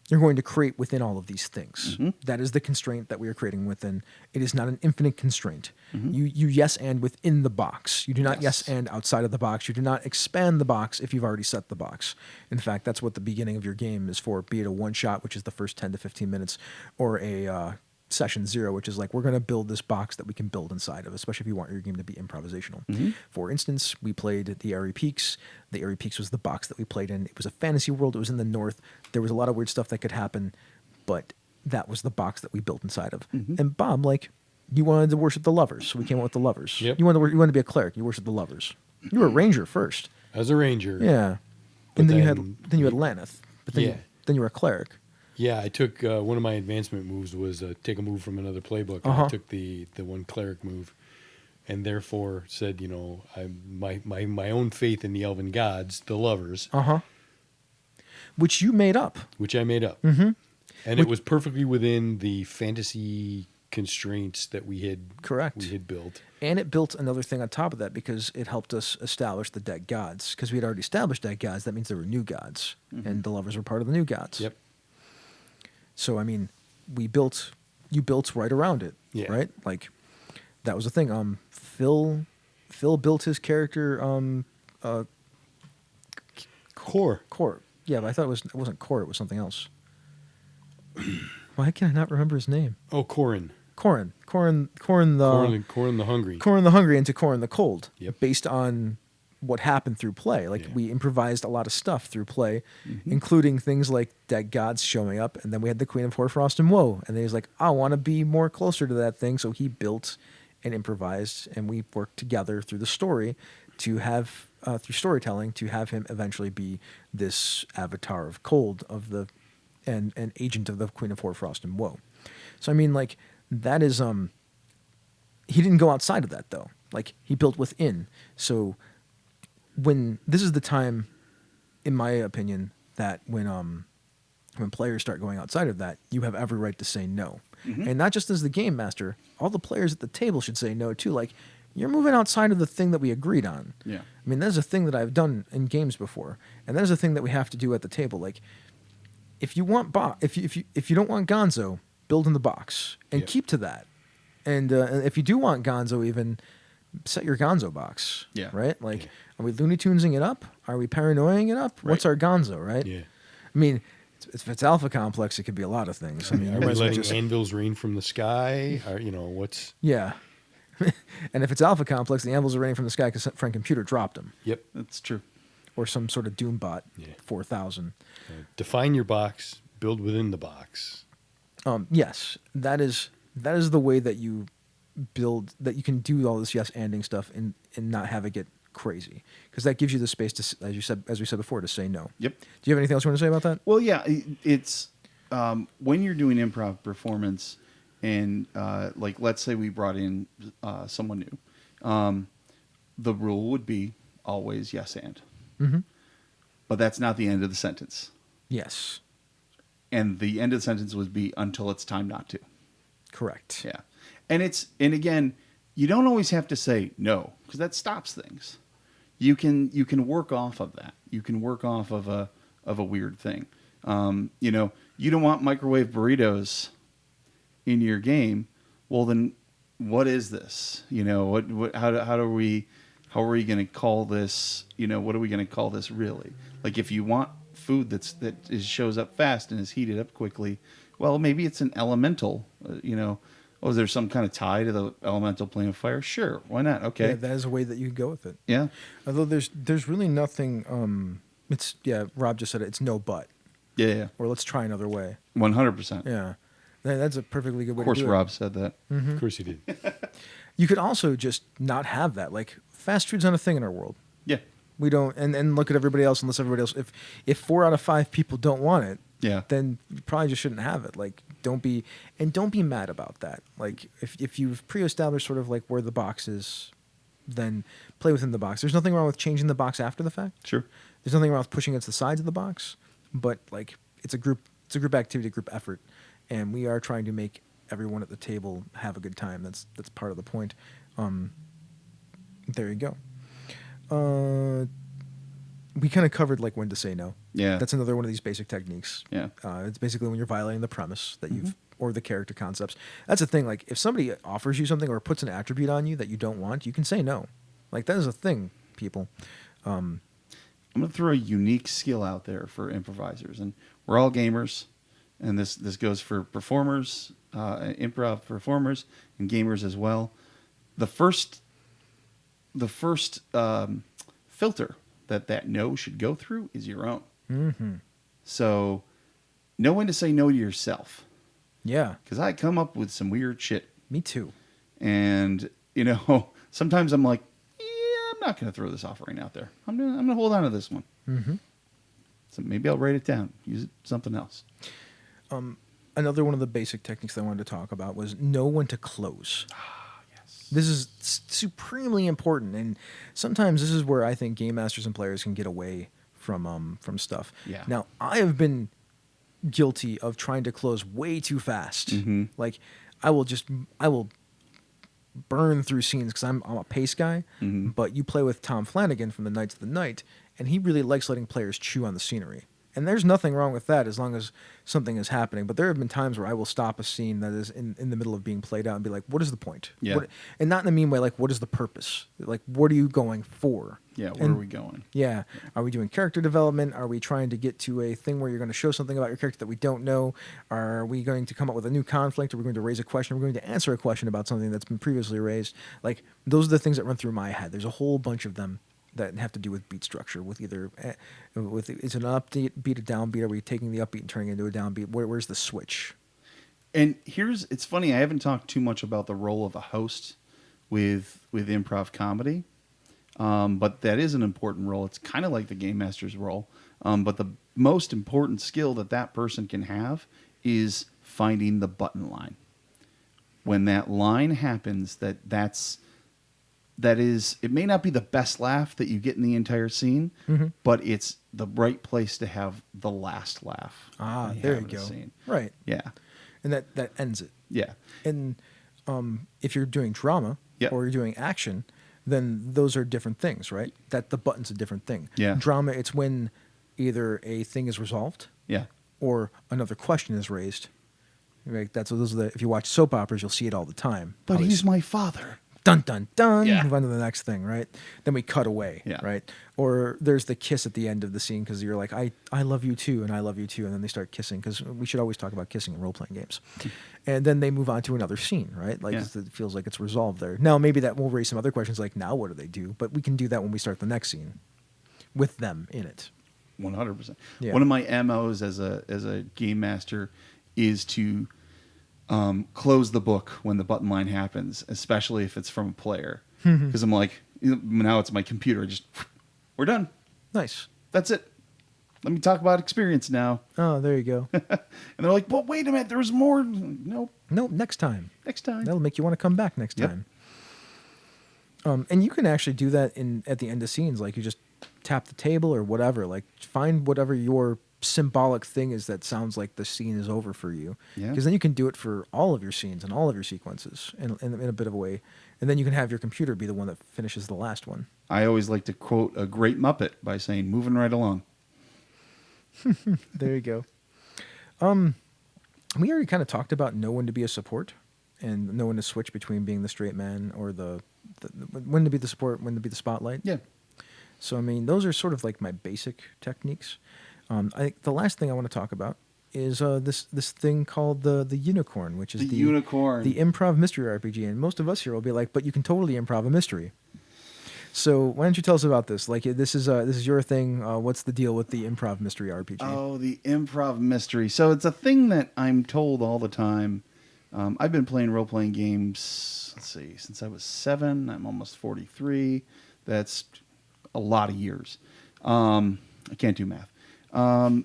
B: you're going to create within all of these things. That is the constraint that we are creating within. It is not an infinite constraint. You yes and within the box. You do not yes and outside of the box. You do not expand the box if you've already set the box. In fact, that's what the beginning of your game is for, be it a one-shot, which is the first 10 to 15 minutes, or a session 0, which is like, we're going to build this box that we can build inside of, especially if you want your game to be improvisational. For instance, we played the Airy Peaks. The Airy Peaks was the box that we played in. It was a fantasy world. It was in the north. There was a lot of weird stuff that could happen, but that was the box that we built inside of. And Bob, like, you wanted to worship the lovers, so we came out with the lovers.
C: Yep.
B: You wanted to be a cleric. You worshiped the lovers. You were a ranger first.
C: As a ranger.
B: Yeah.
C: But
B: And then
C: then
B: you had Laneth. But then,
C: Yeah.
B: then you were a cleric.
C: Yeah, I took one of my advancement moves was take a move from another playbook. And I took the one cleric move, and therefore said, my own faith in the elven gods, the lovers,
B: Which you made up.
C: which I made up, and it was perfectly within the fantasy constraints that we had
B: Correct.
C: we had built.
B: And it built another thing on top of that, because it helped us establish the dead gods. Because we had already established dead gods, that means there were new gods. And the lovers were part of the new gods.
C: Yep.
B: So, you built right around it.
C: Yeah.
B: Right? Like, that was the thing. Phil built his character
C: Core.
B: Core. Yeah, but I thought it wasn't Core. It was something else. Why can I not remember his name?
C: Oh, Corin.
B: Corin the
C: Corin the Hungry.
B: Corin the Hungry into Corin the Cold.
C: Yep.
B: Based on what happened through play. Like
C: Yeah.
B: we improvised a lot of stuff through play, including things like dead gods showing up, and then we had the Queen of Hoarfrost and Woe, and then he's like, I want to be more closer to that thing, so he built and improvised, and we worked together through the story to have through storytelling to have him eventually be this avatar of cold and an agent of the Queen of Hoarfrost and Woe. So I mean, like, that is he didn't go outside of that though. Like, he built within. So when this is the time, in my opinion, that when players start going outside of that, you have every right to say no. And not just as the game master, all the players at the table should say no too. Like, you're moving outside of the thing that we agreed on.
D: Yeah.
B: I mean, there's a thing that I've done in games before, and there's a thing that we have to do at the table. Like, if you want if you don't want Gonzo, build in the box and
C: Yep.
B: keep to that. And if you do want Gonzo, even set your Gonzo box.
D: Yeah.
B: Right. Like,
C: Yeah.
B: are we Looney Tunesing it up? Are we paranoiaing it up? What's
D: Right.
B: our Gonzo? Right.
C: Yeah.
B: I mean, if it's Alpha Complex, it could be a lot of things. I mean, you
C: Are
B: might
C: we
B: as well
C: letting
B: just
C: anvils rain from the sky? Or, what's...
B: yeah. And if it's Alpha Complex, the anvils are raining from the sky because Frank Computer dropped them,
C: Yep.
D: That's true.
B: or some sort of Doombot
C: Yeah.
B: 4000.
C: Define your box. Build within the box.
B: Yes, that is the way that you build, that you can do all this yes anding stuff and not have it get crazy, because that gives you the space to, as we said before, to say no.
D: Yep.
B: Do you have anything else you want to say about that?
D: Well, yeah, it's when you're doing improv performance, and like, let's say we brought in someone new, the rule would be always yes and.
B: Mhm.
D: But that's not the end of the sentence.
B: Yes,
D: And the end of the sentence would be until it's time not to.
B: correct.
D: Yeah. And again, you don't always have to say no, because that stops things. You can work off of that. You can work off of a weird thing. You don't want microwave burritos in your game. Well, then what is this? How are we going to call this? What are we going to call this really? Like, if you want food that shows up fast and is heated up quickly, well, maybe it's an elemental. Is there some kind of tie to the elemental plane of fire? Sure, why not? Okay,
B: Yeah, that is a way that you can go with it.
D: yeah.
B: Although there's really nothing. It's, yeah. Rob just said it. It's no but,
D: Yeah,
B: or let's try another way.
D: 100%.
B: Yeah, that's a perfectly good way.
D: Of course,
B: to do
D: Rob said that.
C: Of course he did.
B: You could also just not have that. Like, fast food's not a thing in our world.
D: Yeah,
B: We don't, and look at everybody else. Unless everybody else, if 4 out of 5 people don't want it,
D: yeah.
B: then you probably just shouldn't have it. Like, don't be mad about that. Like, if you've pre-established sort of like where the box is, then play within the box. There's nothing wrong with changing the box after the fact.
D: Sure.
B: There's nothing wrong with pushing it to the sides of the box, but like, it's a group activity, group effort, and we are trying to make everyone at the table have a good time. That's part of the point. There you go. We kind of covered like when to say no.
D: Yeah.
B: That's another one of these basic techniques.
D: Yeah.
B: It's basically when you're violating the premise that you've, or the character concepts. That's the thing. Like, if somebody offers you something or puts an attribute on you that you don't want, you can say no. Like, that is a thing, people.
D: I'm going to throw a unique skill out there for improvisers, and we're all gamers, and this goes for performers, improv performers, and gamers as well. The first filter that no should go through is your own.
B: Mm-hmm.
D: So know when to say no to yourself,
B: Yeah.
D: because I come up with some weird shit,
B: Me too.
D: and sometimes I'm like, yeah, I'm not going to throw this offering out there. I'm gonna hold on to this one.
B: Mm-hmm.
D: So maybe I'll write it down, use it something else.
B: Another one of the basic techniques I wanted to talk about was know when to close. This is supremely important, and sometimes this is where I think game masters and players can get away from stuff.
D: Yeah.
B: Now, I have been guilty of trying to close way too fast.
D: Mhm.
B: Like, I will burn through scenes because I'm a pace guy.
D: Mhm.
B: But you play with Tom Flanagan from the Knights of the Night, and he really likes letting players chew on the scenery. And there's nothing wrong with that as long as something is happening. But there have been times where I will stop a scene that is in the middle of being played out and be like, what is the point?
D: Yeah.
B: And not in a mean way, like, what is the purpose? Like, what are you going for?
D: Yeah, where are we going?
B: Yeah. Are we doing character development? Are we trying to get to a thing where you're going to show something about your character that we don't know? Are we going to come up with a new conflict? Are we going to raise a question? We're going to answer a question about something that's been previously raised. Like, those are the things that run through my head. There's a whole bunch of them that have to do with beat structure, with either it's an upbeat beat, a downbeat. Are we taking the upbeat and turning it into a downbeat? Where's the switch?
D: And it's funny, I haven't talked too much about the role of a host with improv comedy, but that is an important role. It's kind of like the game master's role, but the most important skill that person can have is finding the button line. When that line happens, it may not be the best laugh that you get in the entire scene, but it's the right place to have the last laugh.
B: There you go.
D: Scene.
B: Right.
D: Yeah.
B: And that ends it.
D: Yeah.
B: And if you're doing drama or you're doing action, then those are different things, right? That the button's a different thing.
D: Yeah.
B: Drama, it's when either a thing is resolved, or another question is raised. Right? If you watch soap operas, you'll see it all the time.
D: But he's my father.
B: Dun, dun, dun.
D: Yeah.
B: Move on to the next thing, right? Then we cut away, right? Or there's the kiss at the end of the scene because you're like, I love you too, and I love you too. And then they start kissing because we should always talk about kissing in role-playing games. And then they move on to another scene, right? Like it feels like it's resolved there. Now, maybe that will raise some other questions like, now what do they do? But we can do that when we start the next scene with them in it.
D: 100%.
B: Yeah.
D: One of my MOs as a game master is to close the book when the button line happens, especially if it's from a player. Because I'm like, now it's my computer. We're done.
B: Nice.
D: That's it. Let me talk about experience now.
B: Oh, there you go.
D: And they're like, but wait a minute, there's more. Nope.
B: Nope, next time.
D: Next time.
B: That'll make you want to come back next time. And you can actually do that at the end of scenes. Like you just tap the table or whatever. Like find whatever your symbolic thing is that sounds like the scene is over for you. Because then you can do it for all of your scenes and all of your sequences in a bit of a way. And then you can have your computer be the one that finishes the last one.
D: I always like to quote a great Muppet by saying, moving right along.
B: There you go. We already kind of talked about know when to be a support and know when to switch between being the straight man or the when to be the support, when to be the spotlight.
D: Yeah.
B: So, I mean, those are sort of like my basic techniques. I think the last thing I want to talk about is this thing called the unicorn, which is the
D: unicorn,
B: the improv mystery RPG. And most of us here will be like, but you can totally improv a mystery. So why don't you tell us about this? Like this is your thing. What's the deal with the improv mystery RPG?
D: Oh, the improv mystery. So it's a thing that I'm told all the time. I've been playing role-playing games, let's see, since I was 7. I'm almost 43. That's a lot of years. I can't do math. I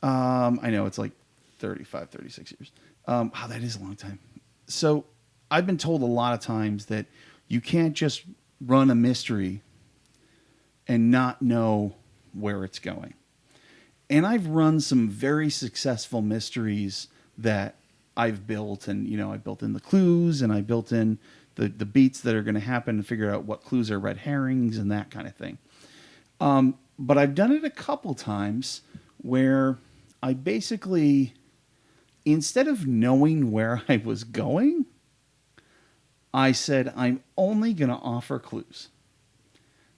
D: know it's like 35, 36 years. Wow, that is a long time. So I've been told a lot of times that you can't just run a mystery and not know where it's going. And I've run some very successful mysteries that I've built, and I built in the clues, and I built in the beats that are going to happen and figure out what clues are red herrings and that kind of thing. But I've done it a couple times where I basically, instead of knowing where I was going, I said, I'm only going to offer clues.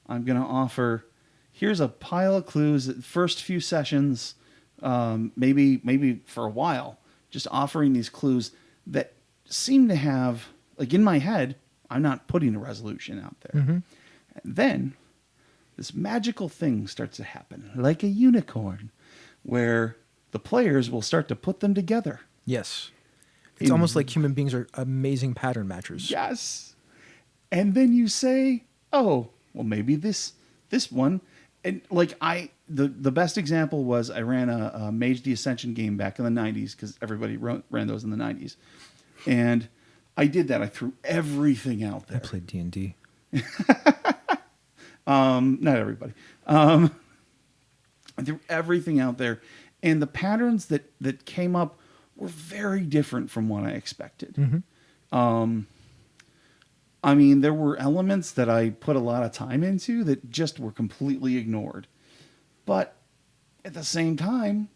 D: I'm going to offer, here's a pile of clues at the first few sessions, maybe for a while, just offering these clues that seem to have, like in my head, I'm not putting a resolution out there. Mm-hmm. And then this magical thing starts to happen, like a unicorn, where the players will start to put them together.
B: Yes. It's almost like human beings are amazing pattern matchers.
D: Yes. And then you say, oh, well, maybe this one. And like the best example was I ran a Mage the Ascension game back in the 90s because everybody ran those in the 90s. And I did that. I threw everything out there.
B: I played D&D.
D: Not everybody. I threw everything out there. And the patterns that came up were very different from what I expected. Mm-hmm. I mean, there were elements that I put a lot of time into that just were completely ignored. But at the same time,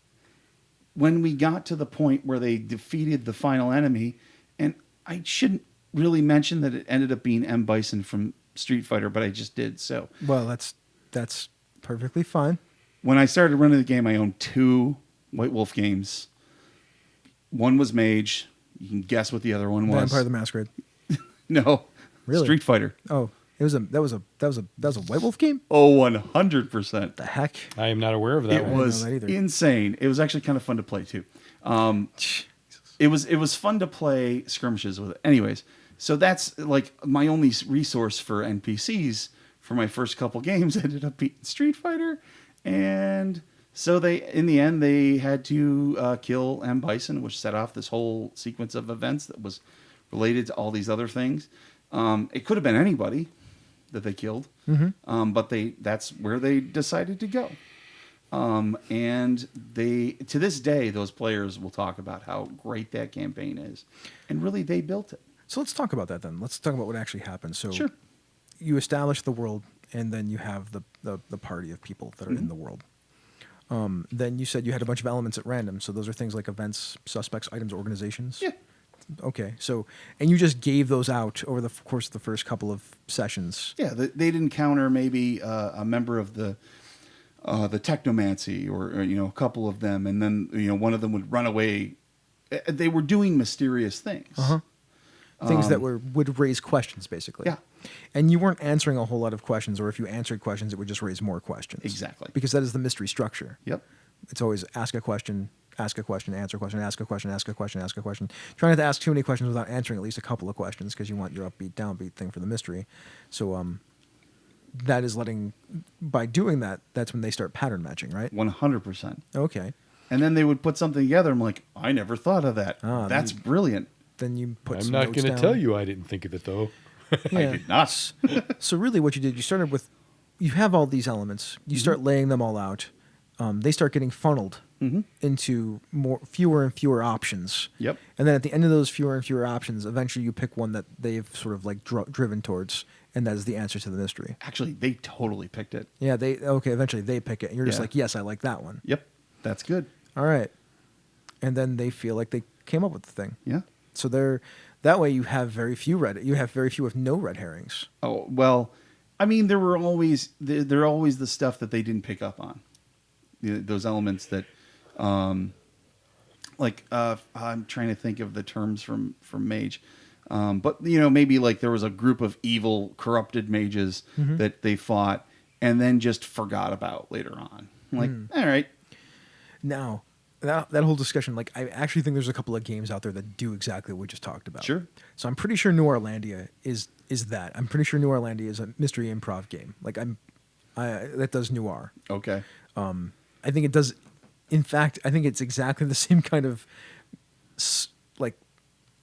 D: when we got to the point where they defeated the final enemy, and I shouldn't really mention that it ended up being M. Bison from Street Fighter, but I just did. So,
B: Well, that's perfectly fine.
D: when I started running the game, I owned 2 White Wolf games. One was Mage. You can guess what the other one was.
B: Vampire the Masquerade.
D: No,
B: Really?
D: Street Fighter.
B: Oh, that was a White Wolf game.
D: Oh, 100%.
B: The heck?
C: I am not aware of that
D: It
C: one.
D: was
B: that either.
D: insane. It was actually kind of fun to play too. It was fun to play skirmishes with it. Anyways, so that's like my only resource for NPCs for my first couple games. Ended up beating Street Fighter, and so in the end they had to kill M. Bison, which set off this whole sequence of events that was related to all these other things. It could have been anybody that they killed, but that's where they decided to go. And to this day, those players will talk about how great that campaign is, and really they built it.
B: So let's talk about that then. Let's talk about what actually happened. So
D: Sure.
B: you establish the world, and then you have the party of people that are in the world. Then you said you had a bunch of elements at random. So those are things like events, suspects, items, organizations.
D: Yeah.
B: Okay. So, and you just gave those out over the course of the first couple of sessions.
D: Yeah, they'd encounter maybe a member of the technomancy, or a couple of them, and then one of them would run away. They were doing mysterious things.
B: Things that would raise questions, basically.
D: Yeah.
B: And you weren't answering a whole lot of questions, or if you answered questions, it would just raise more questions.
D: Exactly.
B: Because that is the mystery structure.
D: Yep.
B: It's always ask a question, answer a question, ask a question, ask a question, ask a question. Try not to ask too many questions without answering at least a couple of questions, because you want your upbeat, downbeat thing for the mystery. So that is by doing that, that's when they start pattern matching, right?
D: 100%.
B: Okay.
D: And then they would put something together. I'm like, I never thought of that. That's brilliant.
B: Then you put
C: I'm
B: some
C: not
B: notes
C: going to
B: down.
C: tell you I didn't think of it, though.
B: Yeah.
D: I did not.
B: So really what you did, you started with, you have all these elements, you start laying them all out. They start getting funneled into fewer and fewer options.
D: Yep.
B: And then at the end of those fewer and fewer options, eventually you pick one that they've sort of like driven towards, and that is the answer to the mystery.
D: Actually, they totally picked it.
B: Yeah, eventually they pick it, and you're just
D: Yeah.
B: like, yes, I like that one.
D: Yep. That's good.
B: All right. And then they feel like they came up with the thing.
D: Yeah.
B: So that way you have very few with no red herrings.
D: Oh, well, I mean, there are always the stuff that they didn't pick up on. Those elements that, I'm trying to think of the terms from Mage. But, maybe like there was a group of evil, corrupted mages that they fought and then just forgot about later on. Like, all right.
B: Now, that whole discussion, like, I actually think there's a couple of games out there that do exactly what we just talked about.
D: Sure.
B: So I'm pretty sure New Orlandia is that. I'm pretty sure New Orlandia is a mystery improv game. Like, that does noir.
D: Okay.
B: I think it does. In fact, I think it's exactly the same kind of, like,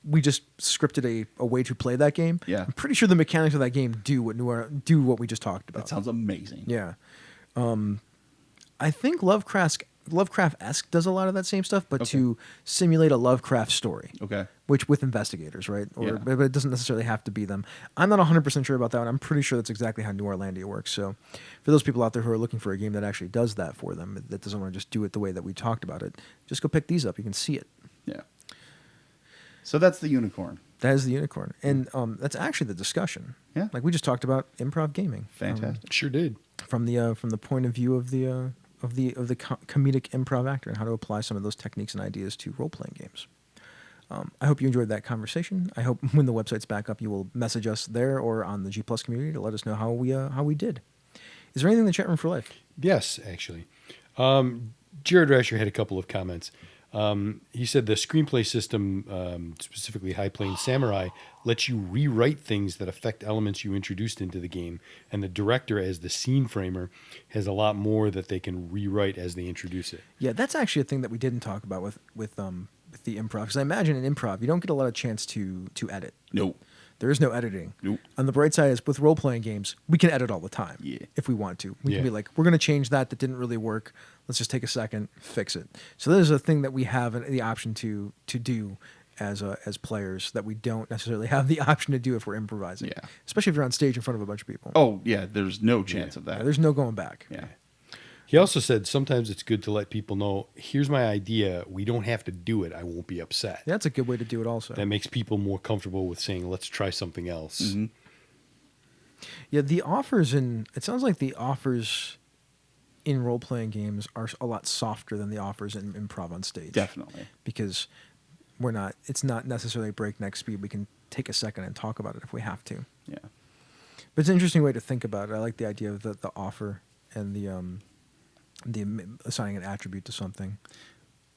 B: we just scripted a way to play that game.
D: Yeah.
B: I'm pretty sure the mechanics of that game do what we just talked about.
D: That sounds amazing.
B: Yeah. I think Lovecraft-esque does a lot of that same stuff, but to simulate a Lovecraft story.
D: Okay.
B: Which with investigators, right?
D: Yeah.
B: But it doesn't necessarily have to be them. I'm not 100% sure about that one. I'm pretty sure that's exactly how New Orlandia works. So for those people out there who are looking for a game that actually does that for them, that doesn't want to just do it the way that we talked about it, just go pick these up. You can see it.
D: Yeah. So that's the unicorn.
B: That is the unicorn. And that's actually the discussion.
D: Yeah.
B: Like we just talked about improv gaming.
D: Fantastic.
C: Sure did.
B: From the point of view of the comedic improv actor and how to apply some of those techniques and ideas to role-playing games. I hope you enjoyed that conversation. I hope when the website's back up, you will message us there or on the G Plus community to let us know how we did. Is there anything in the chat room for life?
C: Yes, actually. Jared Rasher had a couple of comments. He said the screenplay system, specifically High Plains Samurai, lets you rewrite things that affect elements you introduced into the game, and the director, as the scene framer, has a lot more that they can rewrite as they introduce it.
B: Yeah, that's actually a thing that we didn't talk about with the improv, because I imagine in improv you don't get a lot of chance to edit.
D: Nope.
B: There is no editing.
D: Nope.
B: On the bright side is with role-playing games, we can edit all the time.
D: Yeah.
B: If we want to. We
C: Yeah.
B: can be like, we're going to change that didn't really work. Let's just take a second, fix it. So there's a thing that we have the option to do as players that we don't necessarily have the option to do if we're improvising.
D: Yeah.
B: Especially if you're on stage in front of a bunch of people.
D: Oh, yeah, there's no chance of
B: Yeah,
D: that.
B: there's no going back.
D: Yeah.
C: He also said sometimes it's good to let people know, here's my idea. We don't have to do it. I won't be upset.
B: That's a good way to do it also.
C: That makes people more comfortable with saying, let's try something else.
D: Mm-hmm.
B: Yeah, it sounds like the offers in role-playing games are a lot softer than the offers in improv on stage.
D: Definitely.
B: Because it's not necessarily breakneck speed. We can take a second and talk about it if we have to.
D: Yeah.
B: But it's an interesting way to think about it. I like the idea of the offer and the assigning an attribute to something.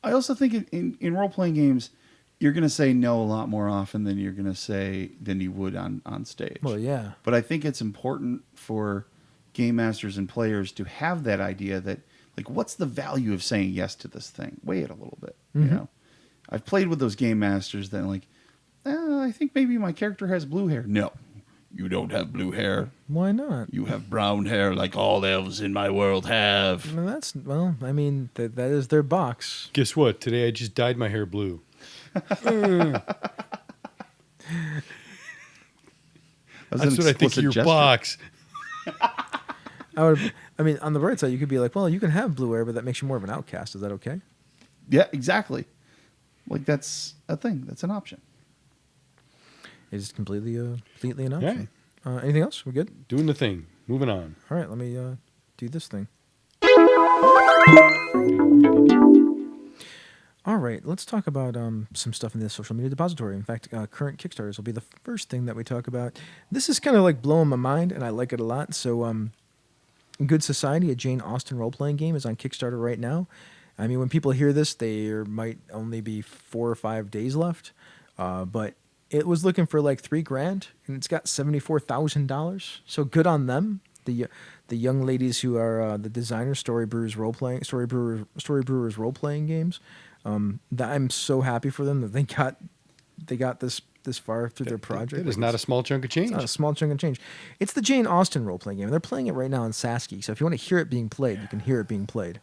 D: I also think in role-playing games, you're going to say no a lot more often than you're going to say than you would on stage.
B: Well, yeah.
D: But I think it's important for game masters and players to have that idea that, like, what's the value of saying yes to this thing? Weigh it a little bit, you know? I've played with those game masters that, like, I think maybe my character has blue hair. No, you don't have blue hair.
B: Why not?
D: You have brown hair like all elves in my world have.
B: That is their box.
C: Guess what? Today I just dyed my hair blue. That's what I think of your box.
B: On the bright side, you could be like, well, you can have blue hair, but that makes you more of an outcast. Is that okay?
D: Yeah, exactly. Like, that's a thing. That's an option.
B: It's completely an option. Anything else? We good?
C: Doing the thing. Moving on.
B: All right, let me do this thing. All right, let's talk about some stuff in the social media depository. In fact, current Kickstarters will be the first thing that we talk about. This is kind of like blowing my mind, and I like it a lot. So, Good Society, a Jane Austen role-playing game, is on Kickstarter right now. I mean, when people hear this, there might only be 4 or 5 days left, but it was looking for like $3,000, and it's got $74,000. So good on them. The young ladies who are the designers, Story Brewers role-playing games. That I'm so happy for them that they got this far through their project.
C: It is not a small chunk of change.
B: It's not a small chunk of change. It's the Jane Austen role-playing game. They're playing it right now in Sasky, so if you want to hear it being played, you can hear it being played.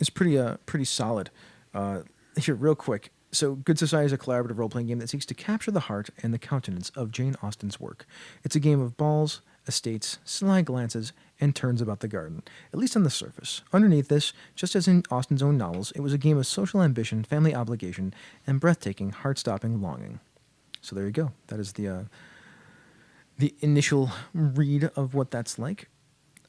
B: It's pretty solid. Here, real quick. So, Good Society is a collaborative role-playing game that seeks to capture the heart and the countenance of Jane Austen's work. It's a game of balls, estates, sly glances, and turns about the garden, at least on the surface. Underneath this, just as in Austen's own novels, it was a game of social ambition, family obligation, and breathtaking, heart-stopping longing. So there you go. That is the initial read of what that's like.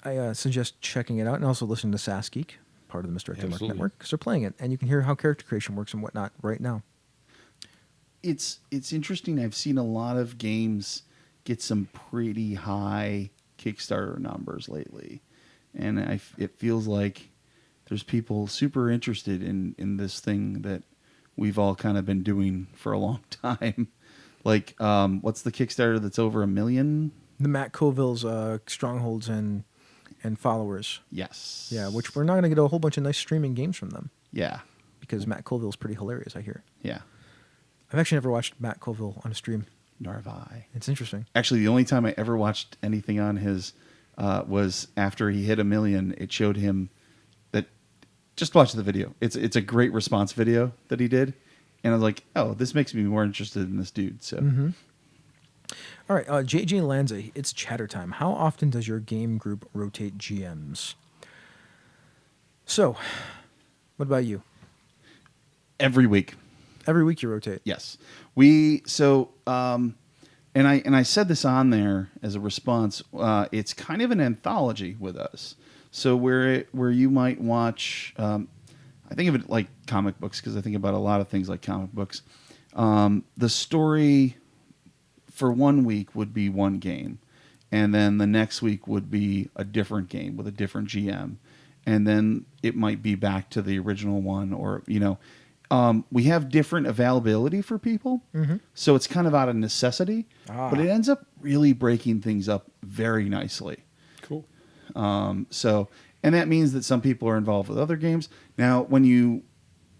B: I suggest checking it out and also listening to Sasgeek, part of the Misdirected Mark Network, because they're playing it, and you can hear how character creation works and whatnot right now.
D: It's interesting. I've seen a lot of games get some pretty high Kickstarter numbers lately, and it feels like there's people super interested in this thing that we've all kind of been doing for a long time. Like, what's the Kickstarter that's over 1 million?
B: The Matt Colville's Strongholds and Followers.
D: Yes.
B: Yeah, which we're not going to get a whole bunch of nice streaming games from them.
D: Yeah.
B: Because Matt Colville's pretty hilarious, I hear.
D: Yeah.
B: I've actually never watched Matt Colville on a stream.
D: Nor have I.
B: It's interesting.
D: Actually, the only time I ever watched anything on his was after he hit 1 million. It showed him that. Just watch the video. It's a great response video that he did, and I was like, oh, this makes me more interested in this dude. So.
B: Mm-hmm. All right, JJ Lanza, it's chatter time. How often does your game group rotate GMs? So, what about you?
D: Every week.
B: Every week you rotate.
D: Yes. And I said this on there as a response. It's kind of an anthology with us. So where you might watch, I think of it like comic books because I think about a lot of things like comic books. The story for 1 week would be one game, and then the next week would be a different game with a different GM, and then it might be back to the original one, or we have different availability for people, so it's kind of out of necessity, but it ends up really breaking things up very nicely.
C: Cool.
D: And that means that some people are involved with other games. Now, when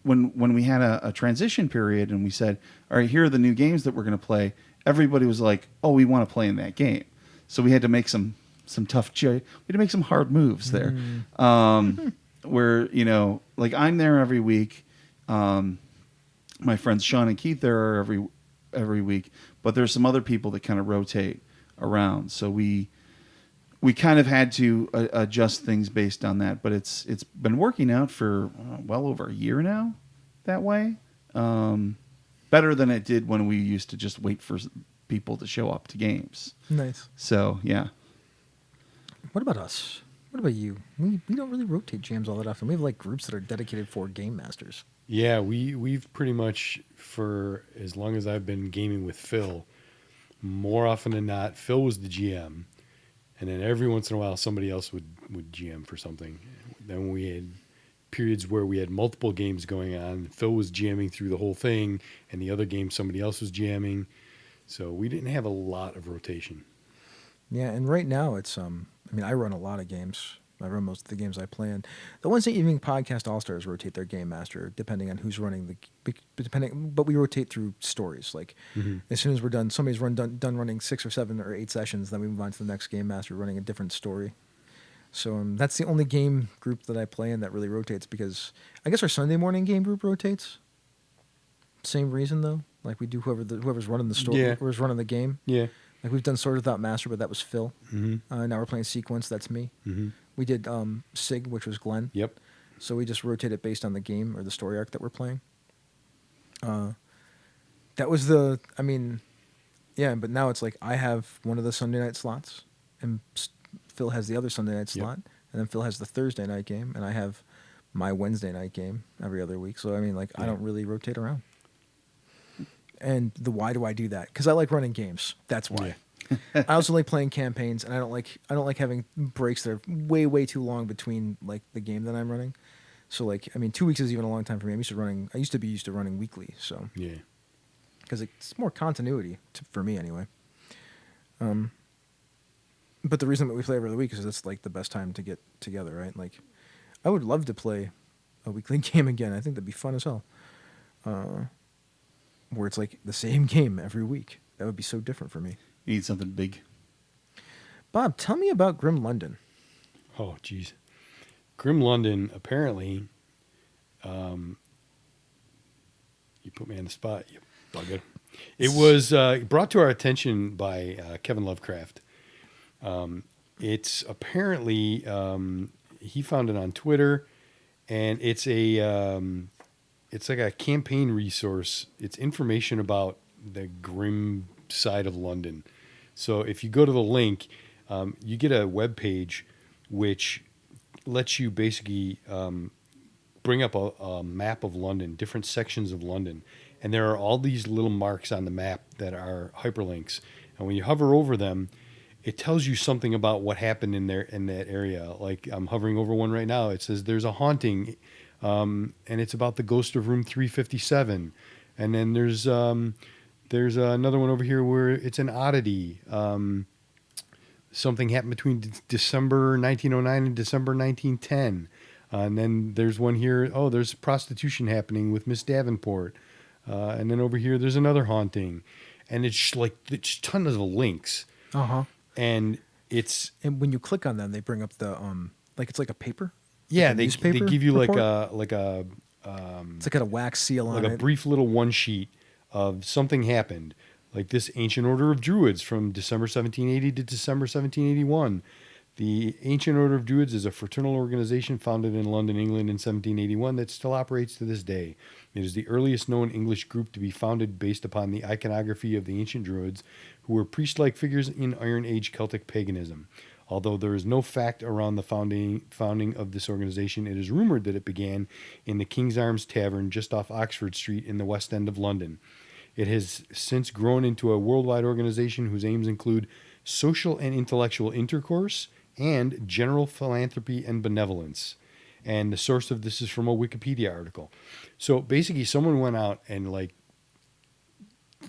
D: we had a transition period and we said, all right, here are the new games that we're going to play, everybody was like, oh, we want to play in that game. So we had to make some tough, we had to make some hard moves there. Where, like I'm there every week. My friends Sean and Keith there are every week, but there's some other people that kind of rotate around. So we we kind of had to adjust things based on that. But it's been working out for well over a year now that way. Better than it did when we used to just wait for people to show up to games.
B: Nice.
D: So, yeah.
B: What about us? What about you? We don't really rotate jams all that often. We have like groups that are dedicated for game masters.
C: Yeah, we've pretty much, for as long as I've been gaming with Phil, more often than not, Phil was the GM, and then every once in a while somebody else would GM for something. Then we had periods where we had multiple games going on. Phil was GMing through the whole thing, and the other game somebody else was GMing. So we didn't have a lot of rotation.
B: Yeah, and right now it's I mean, I run a lot of games. I run most of the games I play in. The Wednesday Evening Podcast All-Stars rotate their game master depending on who's running but we rotate through stories. Like as soon as we're done, somebody's done running 6 or 7 or 8 sessions, then we move on to the next game master running a different story. So that's the only game group that I play in that really rotates, because I guess our Sunday morning game group rotates. Same reason though. Like we do whoever's running the story, whoever's running the game.
C: Yeah.
B: Like we've done Sword Without Master, but that was Phil.
C: Mm-hmm.
B: Now we're playing Sequence. That's me.
C: Mm-hmm.
B: We did Sig, which was Glenn.
C: Yep.
B: So we just rotate it based on the game or the story arc that we're playing. That was but now it's like I have one of the Sunday night slots, and Phil has the other Sunday night slot, and then Phil has the Thursday night game, and I have my Wednesday night game every other week. So I mean, like I don't really rotate around. And why do I do that? Because I like running games. That's why. Yeah. I also like playing campaigns, and I don't like having breaks that are way too long between like the game that I'm running. So like, I mean, 2 weeks is even a long time for me. I used to be used to running weekly. So
C: yeah,
B: because it's more continuity for me anyway. But the reason that we play every other week is it's like the best time to get together, right? Like, I would love to play a weekly game again. I think that'd be fun as hell. Where it's like the same game every week. That would be so different for me.
D: You need something big.
B: Bob, tell me about Grim London.
C: Oh, geez. Grim London, apparently, you put me on the spot, you bugger. It was brought to our attention by Kevin Lovecraft. It's apparently, he found it on Twitter, and it's it's like a campaign resource. It's information about the grim side of London. So if you go to the link, you get a web page which lets you basically bring up a map of London, different sections of London. And there are all these little marks on the map that are hyperlinks. And when you hover over them, it tells you something about what happened in that area. Like I'm hovering over one right now. It says there's a haunting, and it's about the ghost of room 357. And then there's another one over here where it's an oddity. Something happened between December 1909 and December 1910. And then there's one here. Oh, there's prostitution happening with Miss Davenport. And then over here, there's another haunting. And it's tons of links.
B: Uh-huh.
C: And
B: when you click on them, they bring up the it's like a paper.
C: Yeah,
B: like
C: they give you
B: report?
C: like a
B: it's like a wax seal on it.
C: Like a brief little one sheet of something happened. Like this Ancient Order of Druids from December 1780 to December 1781. The Ancient Order of Druids is a fraternal organization founded in London, England in 1781 that still operates to this day. It is the earliest known English group to be founded based upon the iconography of the ancient Druids, who were priest-like figures in Iron Age Celtic paganism. Although there is no fact around the founding of this organization, it is rumored that it began in the King's Arms Tavern just off Oxford Street in the West End of London. It has since grown into a worldwide organization whose aims include social and intellectual intercourse and general philanthropy and benevolence. And the source of this is from a Wikipedia article. So basically someone went out and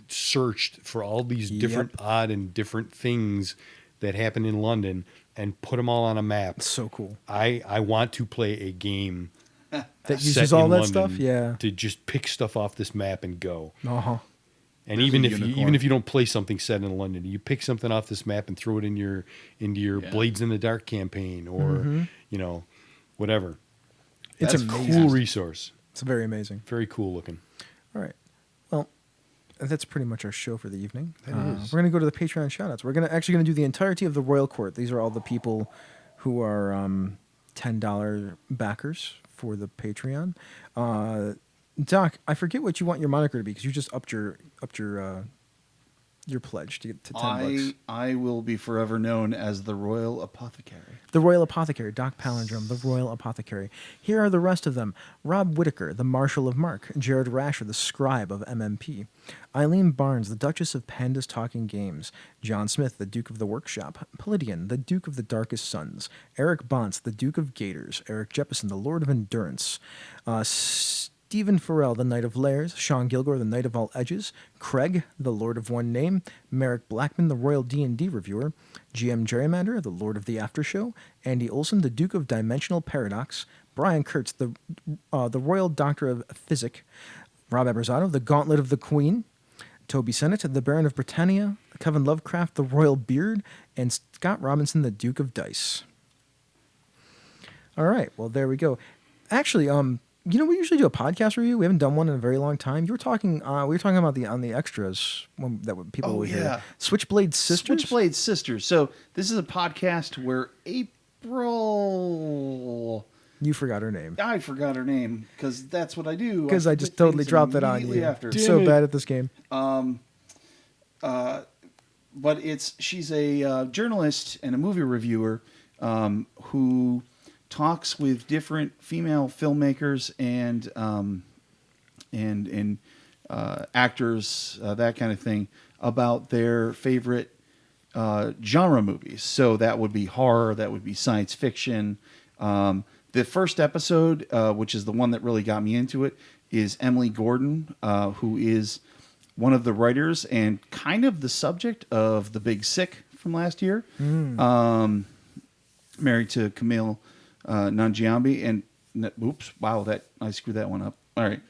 C: searched for all these different odd and different things that happen in London and put them all on a map.
B: It's so cool.
C: I want to play a game
B: that uses all that
C: London
B: stuff. Yeah.
C: To just pick stuff off this map and go.
B: Uh-huh.
C: And even if you don't play something set in London, you pick something off this map and throw it into your Blades in the Dark campaign or whatever.
B: It's
C: That's
B: amazing.
C: A cool resource.
B: It's very amazing.
C: Very cool looking.
B: All right. Well, that's pretty much our show for the evening.
C: That is.
B: We're going to go to the Patreon shoutouts. We're actually going to do the entirety of the Royal Court. These are all the people who are $10 backers for the Patreon. Doc, I forget what you want your moniker to be because you just upped your pledge to get to $10.
D: I will be forever known as the Royal Apothecary.
B: The Royal Apothecary, Doc Palindrome, the Royal Apothecary. Here are the rest of them. Rob Whitaker, the Marshal of Mark. Jared Rasher, the Scribe of MMP. Eileen Barnes, the Duchess of Pandas Talking Games. John Smith, the Duke of the Workshop. Palladian, the Duke of the Darkest Suns. Eric Bontz, the Duke of Gators. Eric Jeppesen, the Lord of Endurance. Stephen Farrell, the Knight of Lairs. Sean Gilgore, the Knight of All Edges. Craig, the Lord of One Name. Merrick Blackman, the Royal D&D Reviewer. GM Gerrymander, the Lord of the After Show. Andy Olson, the Duke of Dimensional Paradox. Brian Kurtz, the Royal Doctor of Physic. Rob Aberzato, the Gauntlet of the Queen. Toby Sennett, the Baron of Britannia. Kevin Lovecraft, the Royal Beard. And Scott Robinson, the Duke of Dice. All right, well, there we go. Actually, we usually do a podcast review. We haven't done one in a very long time. You were talking, we were talking about on the extras people will hear. Switchblade Sisters.
D: Switchblade Sisters. So this is a podcast where April.
B: You forgot her name.
D: I forgot her name because that's what I do.
B: Because I just totally dropped that on you.
D: After.
B: So bad at this game.
D: But she's a journalist and a movie reviewer who talks with different female filmmakers and actors, that kind of thing, about their favorite genre movies. So that would be horror, that would be science fiction. The first episode, which is the one that really got me into it, is Emily Gordon, who is one of the writers and kind of the subject of The Big Sick from last year. Married to Camille Nanjiambi, and oops, wow, I screwed that one up. All right.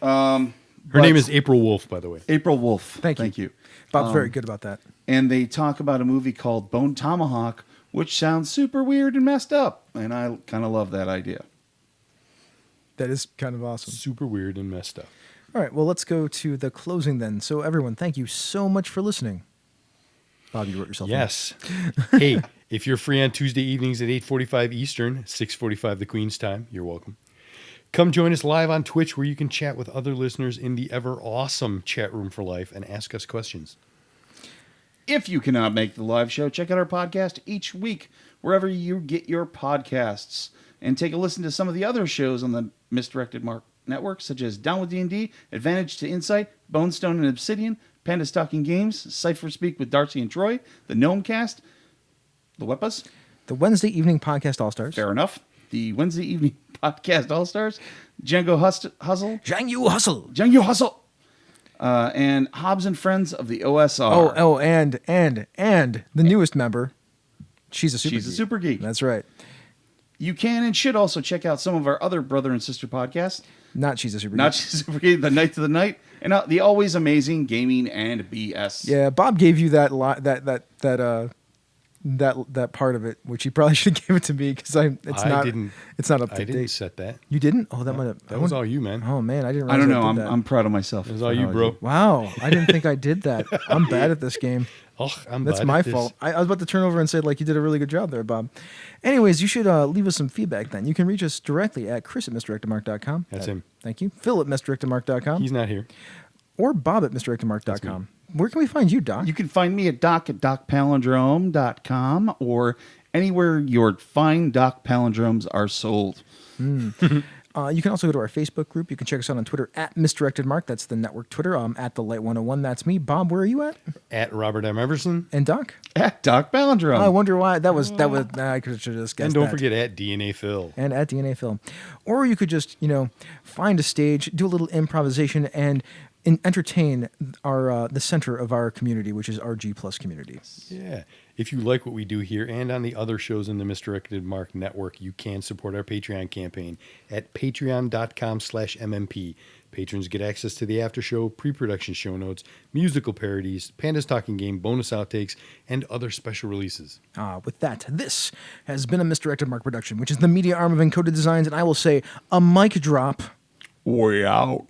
C: Her name is April Wolf, by the way.
D: April Wolf.
B: Thank you. Bob's very good about that.
D: And they talk about a movie called Bone Tomahawk, which sounds super weird and messed up, and I kind of love that idea.
B: That is kind of awesome.
C: Super weird and messed up.
B: All right, well, let's go to the closing then. So, everyone, thank you so much for listening. Bob, you wrote yourself in.
C: Yes. Hey, if you're free on Tuesday evenings at 8:45 Eastern, 6:45 the Queen's time, you're welcome. Come join us live on Twitch where you can chat with other listeners in the ever awesome chat room for life and ask us questions.
D: If you cannot make the live show, check out our podcast each week wherever you get your podcasts, and take a listen to some of the other shows on the Misdirected Mark Network, such as Down with D&D, Advantage to Insight, Bone Stone and Obsidian, Panda Stalking Games, Cypher Speak with Darcy and Troy, the Gnome Cast, the Wepas,
B: the Wednesday Evening Podcast All-Stars.
D: Fair enough. The Wednesday Evening Podcast All-Stars, Django Hustle,
B: Django Hustle,
D: and Hobbs and Friends of the OSR.
B: Oh, and the newest member, she's a super geek. That's right.
D: You can and should also check out some of our other brother and sister podcasts.
B: Not She's a Super
D: Geek, The Night to the Night, and the always amazing Gaming and BS.
B: Yeah, Bob gave you that part of it, which he probably should have given it to me because it's not up to date.
C: I didn't set that.
B: You didn't? Oh, that
C: was all you, man.
B: Oh man, I didn't.
D: I don't know. I'm proud of myself.
C: It was all you, bro.
B: Wow, I didn't think I did that. I'm bad at this game. That's my fault. I was about to turn over and say, like, you did a really good job there, Bob. Anyways, you should leave us some feedback then. You can reach us directly at Chris@misdirectedmark.com.
C: That's him.
B: Thank you. Phil at misdirectedmark.com.
C: He's not here.
B: Or Bob at misdirectedmark.com. Where can we find you, Doc?
D: You can find me at docpalindrome.com or anywhere your fine Doc Palindromes are sold.
B: You can also go to our Facebook group. You can check us out on Twitter at MisdirectedMark. That's the network Twitter. At the Light 101. That's me. Bob, where are you at?
C: At Robert M. Everson.
B: And Doc?
D: At Doc Palindrome.
B: I wonder why. I could have just guessed that.
C: And don't forget at DNA Phil.
B: And at DNA Phil. Or you could just, find a stage, do a little improvisation, and entertain the center of our community, which is our G+ community.
C: Yeah. If you like what we do here and on the other shows in the Misdirected Mark Network, you can support our Patreon campaign at patreon.com/MMP. Patrons get access to the after show, pre-production show notes, musical parodies, Pandas Talking Game, bonus outtakes, and other special releases.
B: With that, this has been a Misdirected Mark production, which is the media arm of Encoded Designs, and I will say a mic drop.
D: Way out.